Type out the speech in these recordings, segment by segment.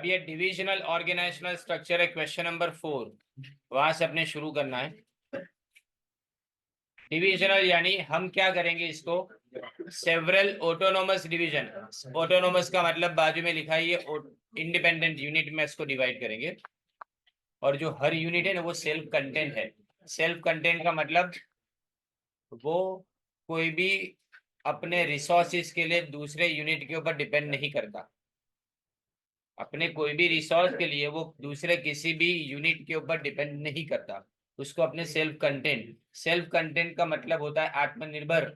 अब ये divisional organisational structure है, क्वेश्चन नंबर 4, वहां से अपने शुरू करना है। डिविजनल यानी हम क्या करेंगे इसको, सेवरल ऑटोनोमस डिवीजन। ऑटोनोमस का मतलब बाजू में लिखा है, ये इंडिपेंडेंट यूनिट में इसको डिवाइड करेंगे। और जो हर यूनिट है ना वो सेल्फ कंटेंट है। सेल्फ कंटेंट का मतलब वो कोई भी अपने रिसोर्सेज के लिए दूसरे यूनिट के ऊपर डिपेंड नहीं करता। अपने कोई भी रिसोर्स के लिए वो दूसरे किसी भी यूनिट के ऊपर डिपेंड नहीं करता। उसको अपने सेल्फ कंटेंट का मतलब होता है आत्मनिर्भर,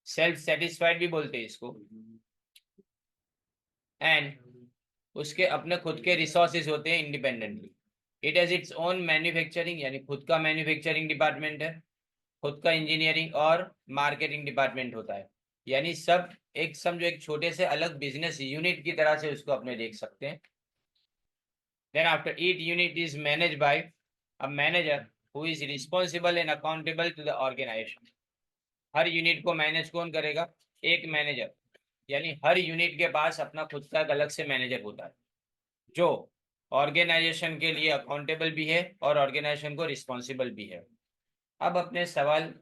सेल्फ सेटिस्फाइड भी बोलते हैं इसको। एंड उसके अपने खुद के रिसोर्सेज होते हैं independently. It has its own manufacturing यानी खुद का मैन्युफैक्चरिंग डिपार्टमेंट है, खुद का इंजीनियरिंग और मार्केटिंग डिपार्टमेंट होता है। यानी सब एक समझो एक छोटे से अलग बिजनेस यूनिट की तरह से उसको अपने देख सकते हैं। Then after each unit is managed by a manager who is responsible and accountable to the organization. Her unit को मैनेज कौन करेगा, एक मैनेजर। यानी हर यूनिट के पास अपना खुद का एक अलग से मैनेजर होता है जो ऑर्गेनाइजेशन के लिए अकाउंटेबल भी है और ऑर्गेनाइजेशन को रिस्पॉन्सिबल भी है। अब अपने सवाल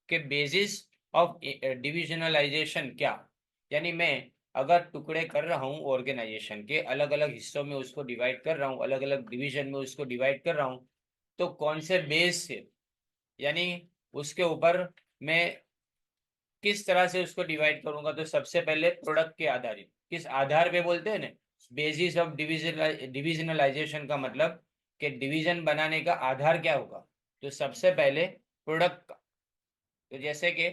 के बेसिस ऑफ डिविजनलाइजेशन क्या, यानी मैं अगर टुकड़े कर रहा हूँ ऑर्गेनाइजेशन के अलग अलग हिस्सों में, उसको डिवाइड कर रहा हूँ, अलग अलग डिवीजन में उसको डिवाइड कर रहा हूँ, तो कौन से बेस से, यानी उसके ऊपर मैं किस तरह से उसको डिवाइड करूंगा। तो सबसे पहले प्रोडक्ट के आधारित, किस आधार पे बोलते हैं ना, बेसिस ऑफ डिविजनलाइजेशन का मतलब कि डिवीजन बनाने का आधार क्या होगा। तो सबसे पहले प्रोडक्ट का, तो जैसे कि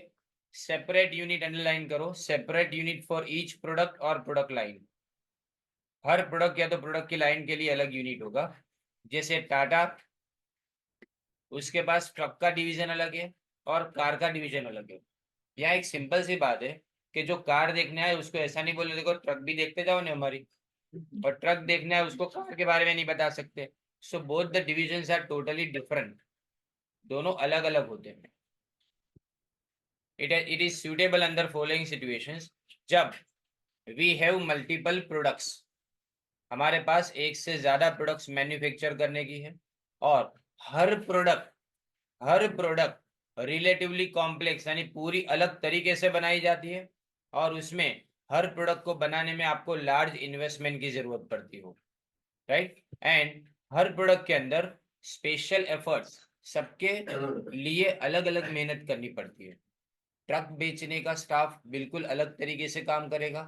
सेपरेट यूनिट अंडरलाइन करो, separate unit for each product और प्रोडक्ट लाइन। हर प्रोडक्ट या तो प्रोडक्ट की लाइन के लिए अलग यूनिट होगा। जैसे टाटा, उसके पास ट्रक का डिवीजन अलग है और कार का डिवीजन अलग है। यहाँ एक सिंपल सी बात है कि जो कार देखने आए उसको ऐसा नहीं बोले देखो ट्रक भी देखते जाओ ना हमारी, और ट्रक देखने आए उसको कार के बारे में नहीं बता सकते। So both the divisions are totally different, दोनों अलग अलग होते हैं। It is suitable under following situations, जब वी हैव मल्टीपल प्रोडक्ट्स, हमारे पास एक से ज्यादा प्रोडक्ट्स मैन्युफैक्चर करने की है, और हर प्रोडक्ट रिलेटिवली कॉम्प्लेक्स यानी पूरी अलग तरीके से बनाई जाती है, और उसमें हर प्रोडक्ट को बनाने में आपको लार्ज इन्वेस्टमेंट की जरूरत पड़ती हो, राइट। एंड हर प्रोडक्ट के अंदर स्पेशल एफर्ट्स, सबके लिए अलग अलग मेहनत करनी पड़ती है। ट्रक बेचने का स्टाफ बिल्कुल अलग तरीके से काम करेगा,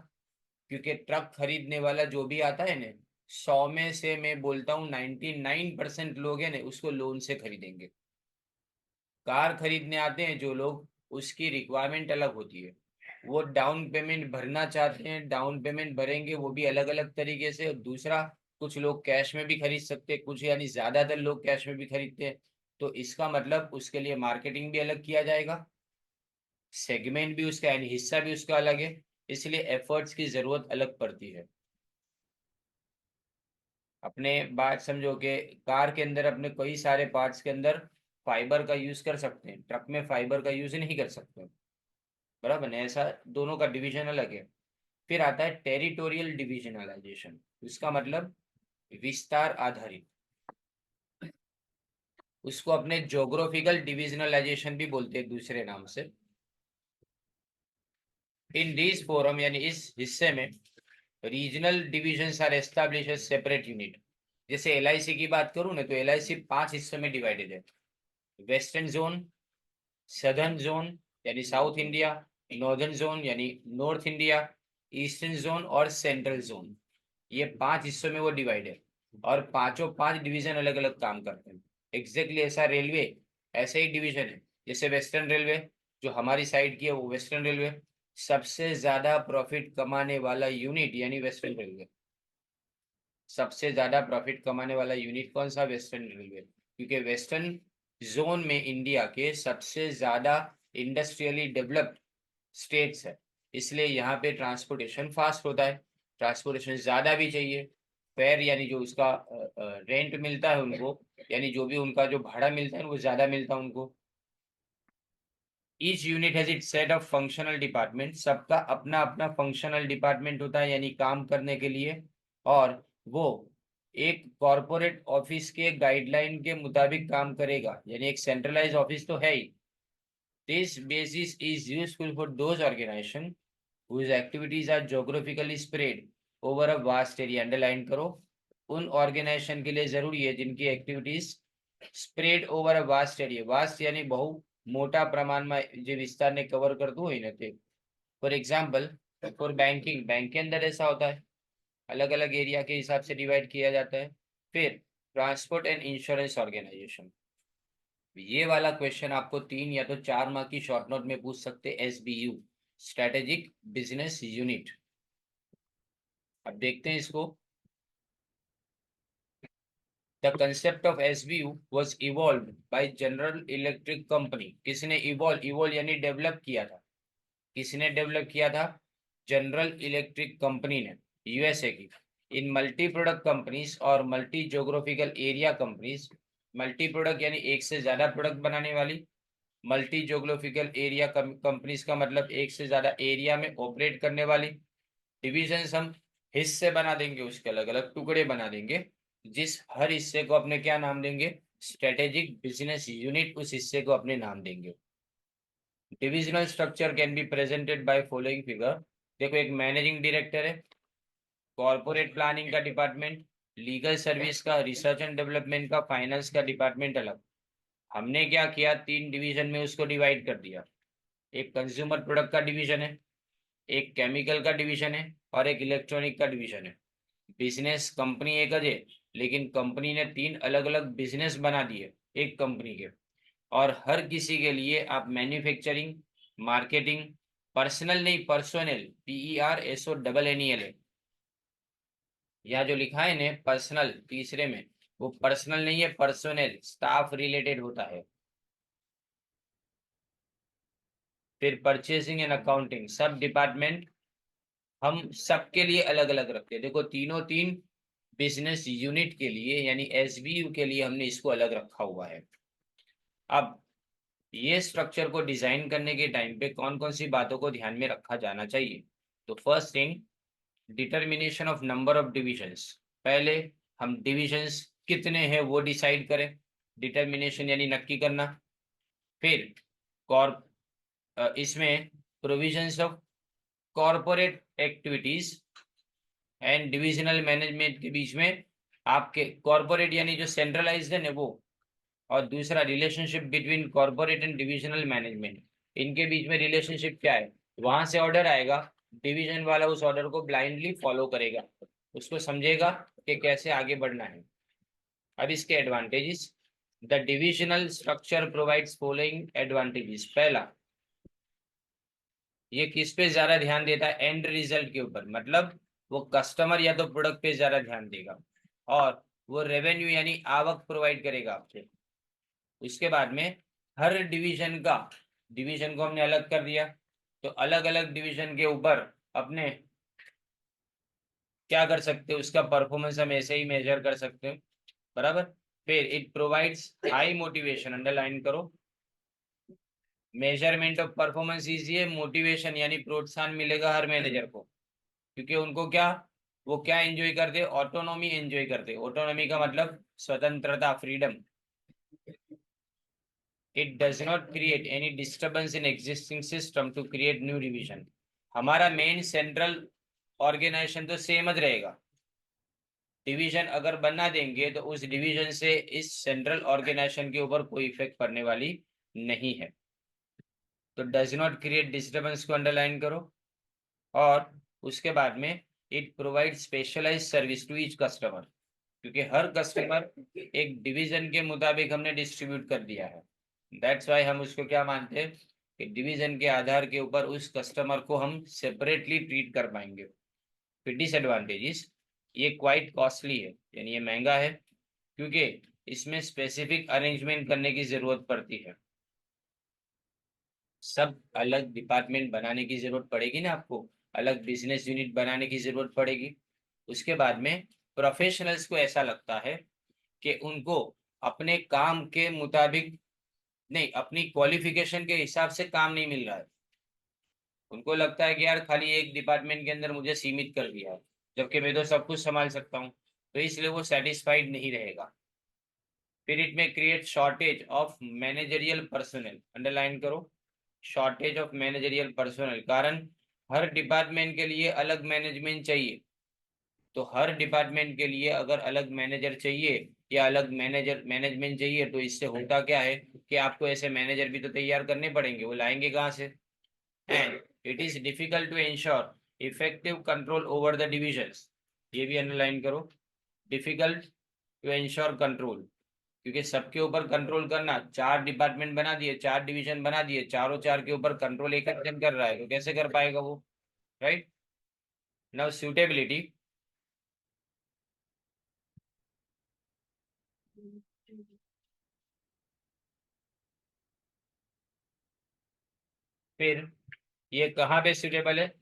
क्योंकि ट्रक खरीदने वाला जो भी आता है ना, 100 में से मैं बोलता हूँ 99% लोग हैं ना उसको लोन से खरीदेंगे। कार खरीदने आते हैं जो लोग, उसकी रिक्वायरमेंट अलग होती है, वो डाउन पेमेंट भरना चाहते हैं, डाउन पेमेंट भरेंगे वो भी अलग अलग तरीके से। दूसरा, कुछ लोग कैश में भी खरीद सकते हैं, कुछ यानी ज्यादातर लोग कैश में भी खरीदते हैं। तो इसका मतलब उसके लिए मार्केटिंग भी अलग किया जाएगा, सेगमेंट भी उसका यानी हिस्सा भी उसका अलग है, इसलिए एफर्ट्स की जरूरत अलग पड़ती है। अपने बात समझो कि कार के अंदर अपने कई सारे पार्ट्स के अंदर फाइबर का यूज कर सकते हैं, ट्रक में फाइबर का यूज नहीं कर सकते, बराबर है, ऐसा दोनों का डिवीजन अलग है। फिर आता है टेरिटोरियल डिविजनलाइजेशन, इसका मतलब विस्तार आधारित, उसको अपने ज्योग्राफिकल डिविजनलाइजेशन भी बोलते हैं दूसरे नाम से। इन दिस फोरम यानी इस हिस्से में regional divisions are establish as separate unit. जैसे एलआईसी की बात करूं ना, तो एलआईसी 5 हिस्सों में डिवाइडेड है। वेस्टर्न जोन, सदर्न जोन यानी साउथ इंडिया, नॉर्दर्न जोन यानी नॉर्थ इंडिया, ईस्टर्न जोन और सेंट्रल जोन, ये 5 हिस्सों में वो डिवाइड है। और पांचों 5 डिवीजन अलग अलग काम करते हैं। एग्जैक्टली ऐसा रेलवे ऐसे ही डिवीजन है। जैसे वेस्टर्न रेलवे जो हमारी साइड की है वो वेस्टर्न रेलवे, सबसे ज्यादा प्रॉफिट कमाने वाला यूनिट यानी वेस्टर्न रेलवे। सबसे ज्यादा प्रॉफिट कमाने वाला यूनिट कौन सा, वेस्टर्न रेलवे, क्योंकि वेस्टर्न जोन में इंडिया के सबसे ज्यादा इंडस्ट्रियली डेवलप्ड स्टेट्स है, इसलिए यहाँ पे ट्रांसपोर्टेशन फास्ट होता है, ट्रांसपोर्टेशन ज्यादा भी चाहिए। फेयर यानी जो उसका रेंट मिलता है उनको, यानी जो भी उनका जो भाड़ा मिलता है वो ज्यादा मिलता है उनको। Each unit has it set of functional department, सबका अपना अपना फंक्शनल डिपार्टमेंट होता है यानी काम करने के लिए। और वो एक कॉरपोरेट ऑफिस के गाइडलाइन के मुताबिक काम करेगा, यानी एक सेंट्रलाइज ऑफिस तो है ही। This basis is useful for those organization whose activities are geographically spread over a vast area। Underline करो, उन ऑर्गेनाइजेशन के लिए जरूरी है जिनकी activities spread over a vast area, vast यानी बहु मोटा प्रमाण में જે વિસ્તારને કવર કરતું હોય ને તે। For example, for banking, bank के अंदर ऐसा होता है, अलग अलग एरिया के हिसाब से डिवाइड किया जाता है। फिर ट्रांसपोर्ट एंड इंश्योरेंस ऑर्गेनाइजेशन, ये वाला क्वेश्चन आपको 3 या तो 4 मार्क की शॉर्ट नोट में पूछ सकते। SBU, strategic business unit. अब देखते हैं इसको। The concept of SBU was evolved by general electric company. किसने इवॉल्व यानी डेवलप किया था? किसने डेवलप किया था? जनरल इलेक्ट्रिक कंपनी ने, USA की। इन मल्टी प्रोडक्ट कंपनीज और multi geographical area companies. Multi product यानी एक से ज्यादा प्रोडक्ट बनाने वाली। मल्टी जोग्राफिकल एरिया कंपनीज का मतलब एक से ज्यादा एरिया में ऑपरेट करने वाली। डिविजन्स हम हिस्से बना देंगे, उसके अलग अलग टुकड़े बना देंगे, जिस हर हिस्से को अपने क्या नाम देंगे? स्ट्रेटेजिक बिजनेस यूनिट, उस हिस्से को अपने नाम देंगे। Divisional structure can be presented by following figure. देखो, एक मैनेजिंग डायरेक्टर है, कॉर्पोरेट प्लानिंग का डिपार्टमेंट, लीगल सर्विस का, रिसर्च एंड डेवलपमेंट का, फाइनेंस का डिपार्टमेंट अलग। हमने क्या किया, 3 डिवीजन में उसको डिवाइड कर दिया। एक कंज्यूमर प्रोडक्ट का डिवीजन है, एक केमिकल का डिवीजन है, और एक इलेक्ट्रॉनिक का डिवीजन है। बिजनेस कंपनी एक है, लेकिन कंपनी ने 3 अलग अलग बिजनेस बना दिए एक कंपनी के। और हर किसी के लिए आप मैन्युफैक्चरिंग, मार्केटिंग, पर्सनल नहीं पर्सोनल, PERSONNEL है। यहाँ जो लिखा है ने पर्सनल तीसरे में, वो पर्सनल नहीं है, पर्सोनल, स्टाफ रिलेटेड होता है। फिर परचेसिंग एंड अकाउंटिंग, सब डिपार्टमेंट हम सबके लिए अलग अलग रखते हैं। देखो, तीनों तीन बिजनेस यूनिट के लिए यानी SBU के लिए हमने इसको अलग रखा हुआ है। अब ये स्ट्रक्चर को डिजाइन करने के टाइम पे कौन कौन सी बातों को ध्यान में रखा जाना चाहिए? तो first thing, determination of number of divisions. पहले हम डिविजन्स कितने हैं वो डिसाइड करें, डिटर्मिनेशन यानी नक्की करना। फिर कॉर्प इसमें provisions of corporate activities and divisional management के बीच में आपके कॉर्पोरेट यानी जो सेंट्रलाइज्ड है ना वो, और दूसरा relationship between corporate and divisional management, इनके बीच में रिलेशनशिप क्या है? वहां से ऑर्डर आएगा, डिवीजन वाला उस ऑर्डर को ब्लाइंडली फॉलो करेगा, उसको समझेगा कि कैसे आगे बढ़ना है। अब इसके advantages, the divisional structure provides following advantages. पहला, ये किस पे ज्यादा ध्यान देता है? एंड रिजल्ट के ऊपर, मतलब वो कस्टमर या तो प्रोडक्ट पे ज्यादा ध्यान देगा, और वो रेवेन्यू यानी आवक प्रोवाइड करेगा आपको। उसके बाद में हर डिवीजन का, डिवीजन को हमने अलग कर दिया, तो अलग अलग डिवीजन के ऊपर अपने क्या कर सकते हैं, उसका परफॉर्मेंस हम ऐसे ही मेजर कर सकते हैं, बराबर। फिर it provides high motivation, underline करो, measurement of performance is motivation यानी प्रोत्साहन मिलेगा हर मैनेजर को, क्योंकि उनको क्या, वो क्या एंजॉय करते? ऑटोनॉमी एंजॉय करते। ऑटोनॉमी का मतलब स्वतंत्रता, freedom. It does not create any disturbance in existing system to create new division. हमारा मेन सेंट्रल ऑर्गेनाइजेशन तो सेम ही रहेगा, डिवीजन अगर बना देंगे तो उस डिवीजन से इस सेंट्रल ऑर्गेनाइजेशन के ऊपर कोई इफेक्ट पड़ने वाली नहीं है। तो डज नॉट क्रिएट डिस्टर्बेंस को अंडरलाइन करो। और उसके बाद में it provide specialise service to each customer, क्योंकि हर कस्टमर एक डिवीजन के मुताबिक हमने डिस्ट्रीब्यूट कर दिया है। दैट्स वाई हम उसको क्या मानते हैं कि डिवीजन के आधार के ऊपर उस कस्टमर को हम सेपरेटली ट्रीट कर पाएंगे। फिर डिसएडवांटेजेस, ये क्वाइट कॉस्टली है, यानी ये महंगा है, क्योंकि इसमें स्पेसिफिक अरेंजमेंट करने की जरूरत पड़ती है। सब अलग डिपार्टमेंट बनाने की जरूरत पड़ेगी ना आपको, अलग बिजनेस यूनिट बनाने की जरूरत पड़ेगी। उसके बाद में प्रोफेशनल्स को ऐसा लगता है कि उनको अपने काम के मुताबिक नहीं, अपनी क्वालिफिकेशन के हिसाब से काम नहीं मिल रहा है। उनको लगता है कि यार खाली एक डिपार्टमेंट के अंदर मुझे सीमित कर दिया है, जबकि मैं तो सब कुछ संभाल सकता हूँ। तो इसलिए वो सेटिस्फाइड नहीं रहेगा। फिर इट में create shortage of managerial personal, underline करो, शॉर्टेज ऑफ मैनेजरियल पर्सनल, कारण हर डिपार्टमेंट के लिए अलग मैनेजमेंट चाहिए। तो हर डिपार्टमेंट के लिए अगर अलग मैनेजर चाहिए या अलग मैनेजमेंट चाहिए, तो इससे होता क्या है कि आपको ऐसे मैनेजर भी तो तैयार करने पड़ेंगे, वो लाएंगे कहाँ से। And it is difficult to ensure effective control over the divisions, ये भी अंडरलाइन करो, डिफिकल्ट टू इंश्योर कंट्रोल, क्योंकि सबके ऊपर कंट्रोल करना, चार डिपार्टमेंट बना दिए, चार डिवीजन बना दिए, चारों चार के ऊपर कंट्रोल एक जन कर रहा है, तो कैसे कर पाएगा वो, राइट। नाउ सूटेबिलिटी, फिर ये कहाँ पे सूटेबल है।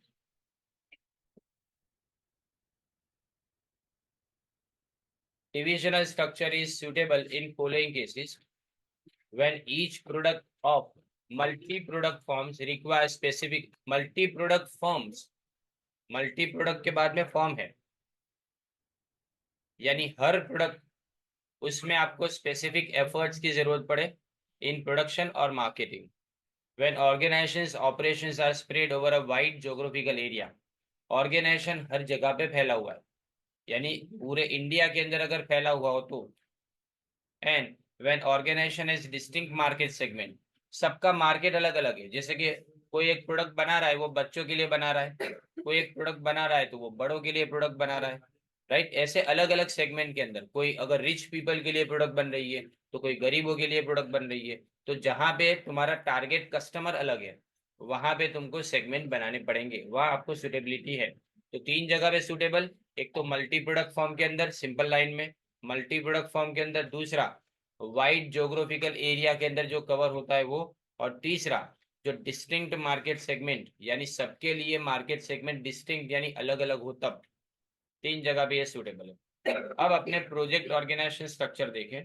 Divisional structure is suitable in following cases: when each product of multi-product firms requires specific multi-product firms, multi-product के बाद में फॉर्म है, यानी हर प्रोडक्ट उसमें आपको स्पेसिफिक एफर्ट्स की जरूरत पड़े इन प्रोडक्शन और marketing. When organizations operations are spread over a wide geographical area, organization हर जगह पे फैला हुआ है, यानी पूरे इंडिया के अंदर अगर फैला हुआ हो तो। And when organisation is distinct market segment, सबका मार्केट अलग अलग है, जैसे कि कोई एक प्रोडक्ट बना रहा है वो बच्चों के लिए बना रहा है, कोई एक प्रोडक्ट बना रहा है तो वो बड़ों के लिए प्रोडक्ट बना रहा है, राइट। ऐसे अलग अलग सेगमेंट के अंदर कोई अगर रिच पीपल के लिए प्रोडक्ट बन रही है तो कोई गरीबों के लिए प्रोडक्ट बन रही है, तो जहां पे तुम्हारा टारगेट कस्टमर अलग है वहां पे तुमको सेगमेंट बनाने पड़ेंगे, वहां आपको सुटेबिलिटी है। तो तीन जगह पे सुटेबल, एक तो मल्टी प्रोडक्ट फॉर्म के अंदर सिंपल लाइन में, मल्टी प्रोडक्ट फॉर्म के अंदर, दूसरा वाइड ज्योग्राफिकल एरिया के अंदर जो कवर होता है वो, और तीसरा जो डिस्टिंक्ट मार्केट सेगमेंट, यानी सबके लिए मार्केट सेगमेंट डिस्टिंक्ट यानी अलग अलग हो, तब तीन जगह पे ये सूटेबल है। अब अपने प्रोजेक्ट ऑर्गेनाइजेशन स्ट्रक्चर देखें।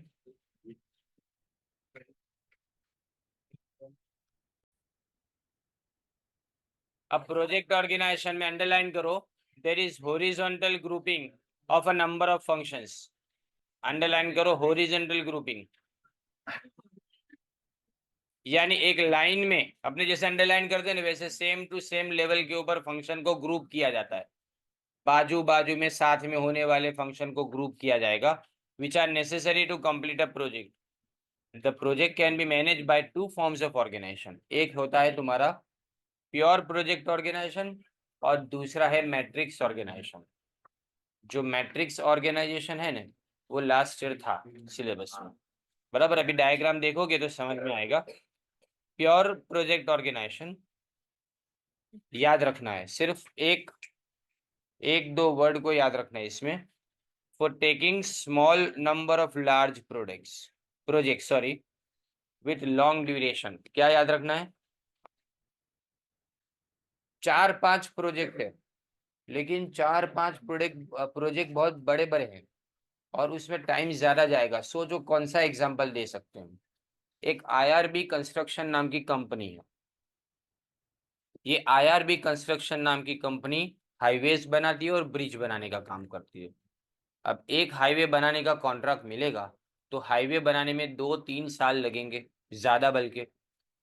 अब प्रोजेक्ट ऑर्गेनाइजेशन में अंडरलाइन करो, there is horizontal grouping of a number of functions, underline करो हॉरिजॉन्टल ग्रुपिंग, यानी एक लाइन में अपने जैसे अंडरलाइन करते हैं ना वैसे सेम टू सेम लेवल के ऊपर फंक्शन को ग्रुप किया जाता है, बाजू बाजू में साथ में होने वाले फंक्शन को ग्रुप किया जाएगा, which are necessary to complete a project. The project can be manage by two forms of organisation, एक होता है तुम्हारा प्योर प्रोजेक्ट ऑर्गेनाइजेशन और दूसरा है मैट्रिक्स ऑर्गेनाइजेशन। जो मैट्रिक्स ऑर्गेनाइजेशन है ना वो लास्ट ईयर था सिलेबस में, बराबर, अभी डायग्राम देखोगे तो समझ में आएगा। प्योर प्रोजेक्ट ऑर्गेनाइजेशन याद रखना है, सिर्फ एक एक दो वर्ड को याद रखना है इसमें, for taking small number of large project sorry with long duration, क्या याद रखना है, चार पांच प्रोजेक्ट है लेकिन चार पांच प्रोजेक्ट प्रोजेक्ट बहुत बड़े बड़े हैं और उसमें टाइम ज्यादा जाएगा, सोचो कौन सा एग्जांपल दे सकते हैं। एक आईआरबी कंस्ट्रक्शन नाम की कंपनी है, ये आईआरबी कंस्ट्रक्शन नाम की कंपनी हाईवेज बनाती है और ब्रिज बनाने का काम करती है। अब एक हाईवे बनाने का कॉन्ट्रैक्ट मिलेगा तो हाईवे बनाने में 2-3 साल लगेंगे ज्यादा, बल्कि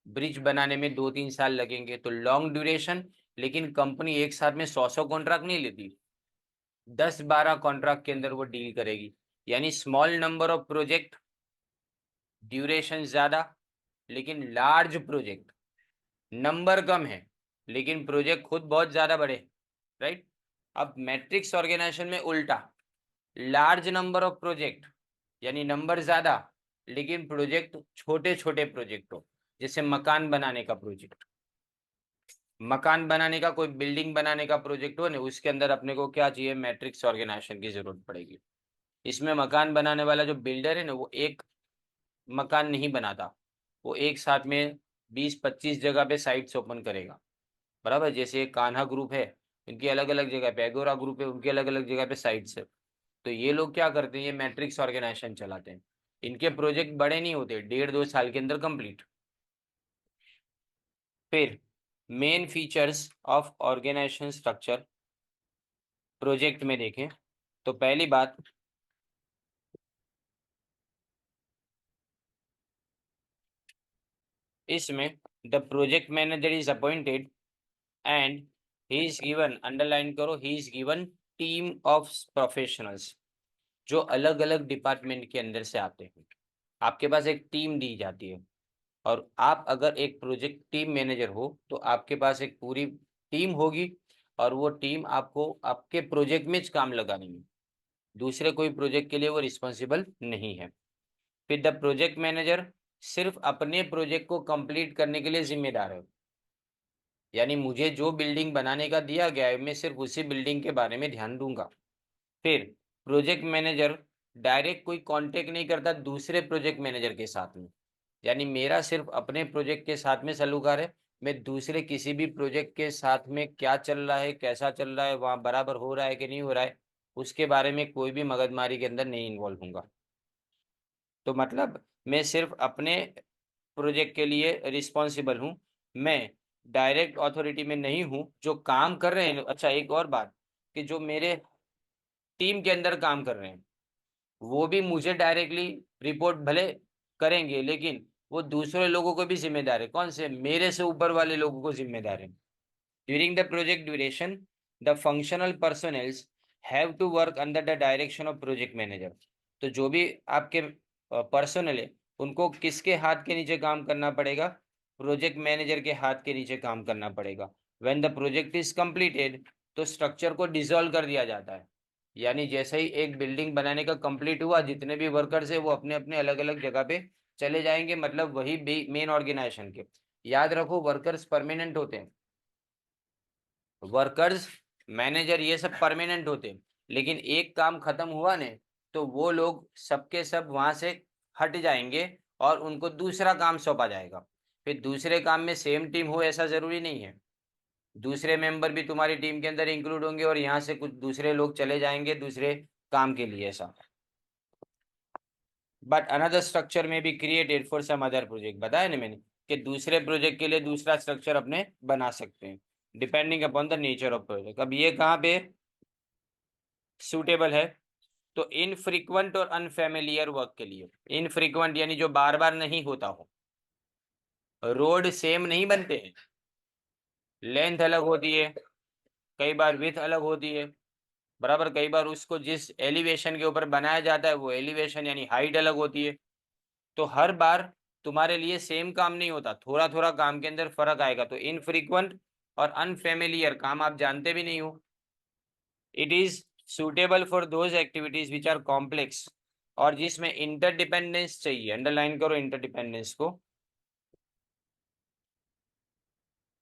ब्रिज बनाने में 2-3 साल लगेंगे, तो लॉन्ग ड्यूरेशन। लेकिन कंपनी एक साथ में 100 कॉन्ट्रैक्ट नहीं लेती, 10-12 कॉन्ट्रैक्ट के अंदर वो डील करेगी, यानी small number of project, duration ज्यादा, लेकिन लार्ज प्रोजेक्ट, नंबर कम है लेकिन प्रोजेक्ट खुद बहुत ज्यादा बड़े, राइट। अब मैट्रिक्स ऑर्गेनाइजेशन में उल्टा, लार्ज नंबर ऑफ प्रोजेक्ट यानी नंबर ज्यादा लेकिन प्रोजेक्ट छोटे छोटे प्रोजेक्ट हो, जैसे मकान बनाने का प्रोजेक्ट, मकान बनाने का कोई बिल्डिंग बनाने का प्रोजेक्ट हो ना, उसके अंदर अपने को क्या चाहिए, मैट्रिक्स ऑर्गेनाइजेशन की जरूरत पड़ेगी। इसमें मकान बनाने वाला जो बिल्डर है ना वो एक मकान नहीं बनाता, वो एक साथ में 20-25 जगह पे साइट्स ओपन करेगा, बराबर। जैसे कान्हा ग्रुप है, इनकी अलग अलग जगह पे, एगोरा ग्रुप है उनकी अलग अलग जगह पे साइट्स है। तो ये लोग क्या करते हैं, ये मैट्रिक्स ऑर्गेनाइजेशन चलाते हैं, इनके प्रोजेक्ट बड़े नहीं होते, 1.5-2 साल के अंदर कंप्लीट। फिर main features of organization structure project में देखें तो पहली बात, इसमें the project manager is appointed and he is given, underline करो, he is given team of professionals जो अलग अलग डिपार्टमेंट के अंदर से आते हैं। आपके पास एक टीम दी जाती है, और आप अगर एक प्रोजेक्ट टीम मैनेजर हो तो आपके पास एक पूरी टीम होगी, और वो टीम आपको आपके प्रोजेक्ट में काम लगाएंगे, दूसरे कोई प्रोजेक्ट के लिए वो रिस्पॉन्सिबल नहीं है। फिर द प्रोजेक्ट मैनेजर सिर्फ अपने प्रोजेक्ट को कंप्लीट करने के लिए जिम्मेदार है, यानी मुझे जो बिल्डिंग बनाने का दिया गया है मैं सिर्फ उसी बिल्डिंग के बारे में ध्यान दूंगा। फिर प्रोजेक्ट मैनेजर डायरेक्ट कोई कांटेक्ट नहीं करता दूसरे प्रोजेक्ट मैनेजर के साथ में, यानी मेरा सिर्फ अपने प्रोजेक्ट के साथ में सलूकार है, मैं दूसरे किसी भी प्रोजेक्ट के साथ में क्या चल रहा है, कैसा चल रहा है, वहाँ बराबर हो रहा है कि नहीं हो रहा है, उसके बारे में कोई भी मगजमारी के अंदर नहीं इन्वॉल्व होऊंगा। तो मतलब मैं सिर्फ अपने प्रोजेक्ट के लिए रिस्पॉन्सिबल हूँ, मैं डायरेक्ट अथॉरिटी में नहीं हूँ। जो काम कर रहे हैं, अच्छा एक और बात, कि जो मेरे टीम के अंदर काम कर रहे हैं वो भी मुझे डायरेक्टली रिपोर्ट भले करेंगे, लेकिन वो दूसरे लोगों को भी जिम्मेदार है। कौन से? मेरे से ऊपर वाले लोगों को जिम्मेदार है। During the project duration the functional personnels have to work under the direction of project manager. तो जो भी आपके पर्सनल है उनको किसके हाथ के नीचे काम करना पड़ेगा? प्रोजेक्ट मैनेजर के हाथ के नीचे काम करना पड़ेगा। When the project is completed तो स्ट्रक्चर को डिसॉल्व कर दिया जाता है, यानी जैसे ही एक बिल्डिंग बनाने का कंप्लीट हुआ जितने भी वर्कर्स है वो अपने अपने अलग अलग जगह पे चले जाएंगे, मतलब वही मेन ऑर्गेनाइजेशन के। याद रखो वर्कर्स परमानेंट होते हैं, वर्कर्स मैनेजर ये सब परमानेंट होते हैं, लेकिन एक काम खत्म हुआ ने तो वो लोग सबके सब वहां से हट जाएंगे और उनको दूसरा काम सौंपा जाएगा। फिर दूसरे काम में सेम टीम हो ऐसा जरूरी नहीं है, दूसरे मेंबर भी तुम्हारी टीम के अंदर इंक्लूड होंगे और यहाँ से कुछ दूसरे लोग चले जाएंगे दूसरे काम के लिए, ऐसा। बट अनदर स्ट्रक्चर में be created for some other project, बताया ना मैंने कि दूसरे प्रोजेक्ट के लिए दूसरा स्ट्रक्चर अपने बना सकते हैं depending upon the nature of project. अब ये कहाँ पे सूटेबल है? तो इनफ्रीक्वेंट और अनफेमिलियर वर्क के लिए। इनफ्रीक्वेंट यानी जो बार बार नहीं होता हो, रोड सेम नहीं बनते हैं, लेंथ अलग होती है, कई बार विड्थ अलग होती है, बराबर, कई बार उसको जिस एलिवेशन के ऊपर बनाया जाता है वो एलिवेशन यानी हाइट अलग होती है। तो हर बार तुम्हारे लिए सेम काम नहीं होता, थोड़ा थोड़ा काम के अंदर फर्क आएगा। तो इनफ्रीक्वेंट और अनफेमिलियर काम आप जानते भी नहीं हो। It is suitable for those activities which are complex, और जिसमें इंटरडिपेंडेंस चाहिए, अंडरलाइन करो इंटरडिपेंडेंस को,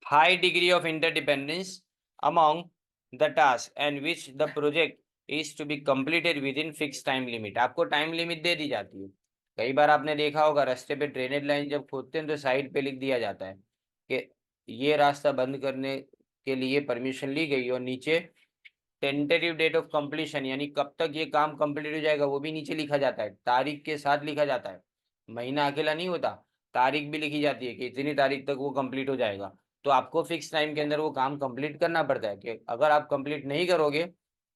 high degree of interdependence among the task and which the project is to be completed within fix time limit. आपको time limit दे दी जाती है। कई बार आपने देखा होगा रास्ते पे ड्रेनेज लाइन जब खोदते हैं तो साइड पे लिख दिया जाता है कि ये रास्ता बंद करने के लिए परमिशन ली गई, और नीचे टेंटेटिव डेट ऑफ कंप्लीशन यानी कब तक ये काम कंप्लीट हो जाएगा वो भी नीचे लिखा जाता है, तारीख के साथ लिखा जाता है। महीना अकेला नहीं होता, तारीख भी लिखी जाती है कि इतनी तारीख तक वो कंप्लीट हो जाएगा। तो आपको फिक्स टाइम के अंदर वो काम कंप्लीट करना पड़ता है, कि अगर आप कंप्लीट नहीं करोगे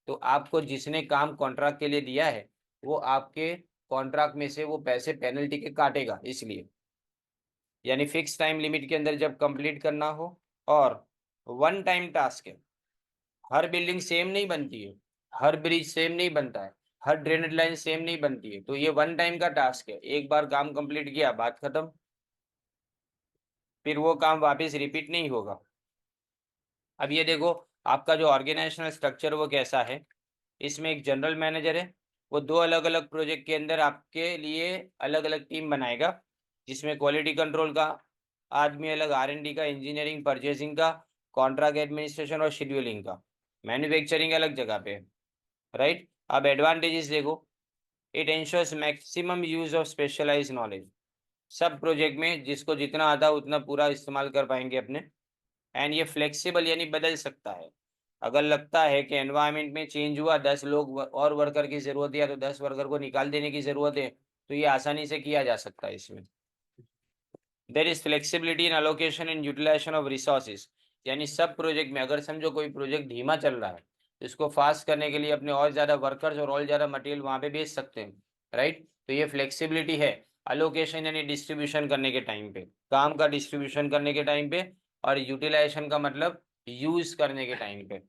तो आपको जिसने काम कॉन्ट्रैक्ट के लिए दिया है वो आपके कॉन्ट्रैक्ट में से वो पैसे पेनल्टी के काटेगा। इसलिए यानी फिक्स टाइम लिमिट के अंदर जब कंप्लीट करना हो, और वन टाइम टास्क है, हर बिल्डिंग सेम नहीं बनती है, हर ब्रिज सेम नहीं बनता है, हर ड्रेनेज लाइन सेम नहीं बनती है, तो ये वन टाइम का टास्क है, एक बार काम कंप्लीट किया बात खत्म, फिर वो काम वापस रिपीट नहीं होगा। अब ये देखो आपका जो ऑर्गेनाइजेशनल स्ट्रक्चर वो कैसा है, इसमें एक जनरल मैनेजर है, वो दो अलग अलग प्रोजेक्ट के अंदर आपके लिए अलग अलग टीम बनाएगा, जिसमें क्वालिटी कंट्रोल का आदमी अलग, R&D का, इंजीनियरिंग, परचेसिंग का, कॉन्ट्रैक्ट एडमिनिस्ट्रेशन और शेड्यूलिंग का, मैन्युफैक्चरिंग अलग जगह पे, राइट। अब एडवांटेजेस देखो, it ensures maximum use of specialise knowledge, सब प्रोजेक्ट में जिसको जितना आता है उतना पूरा इस्तेमाल कर पाएंगे अपने। एंड ये फ्लेक्सिबल यानी बदल सकता है, अगर लगता है कि एनवायरनमेंट में चेंज हुआ, 10 लोग और वर्कर की जरूरत है तो 10 वर्कर को निकाल देने की जरूरत है, तो ये आसानी से किया जा सकता है इसमें। There is flexibility in allocation and utilisation of resources, यानी सब प्रोजेक्ट में अगर समझो कोई प्रोजेक्ट धीमा चल रहा है तो इसको फास्ट करने के लिए अपने और ज्यादा वर्कर्स और और ज्यादा मटेरियल वहां पे भेज सकते हैं, राइट। तो ये फ्लेक्सिबिलिटी है। अलोकेशन यानी डिस्ट्रीब्यूशन करने के टाइम पे, काम का डिस्ट्रीब्यूशन करने के टाइम पे, और यूटिलाइजेशन का मतलब यूज करने के टाइम पे।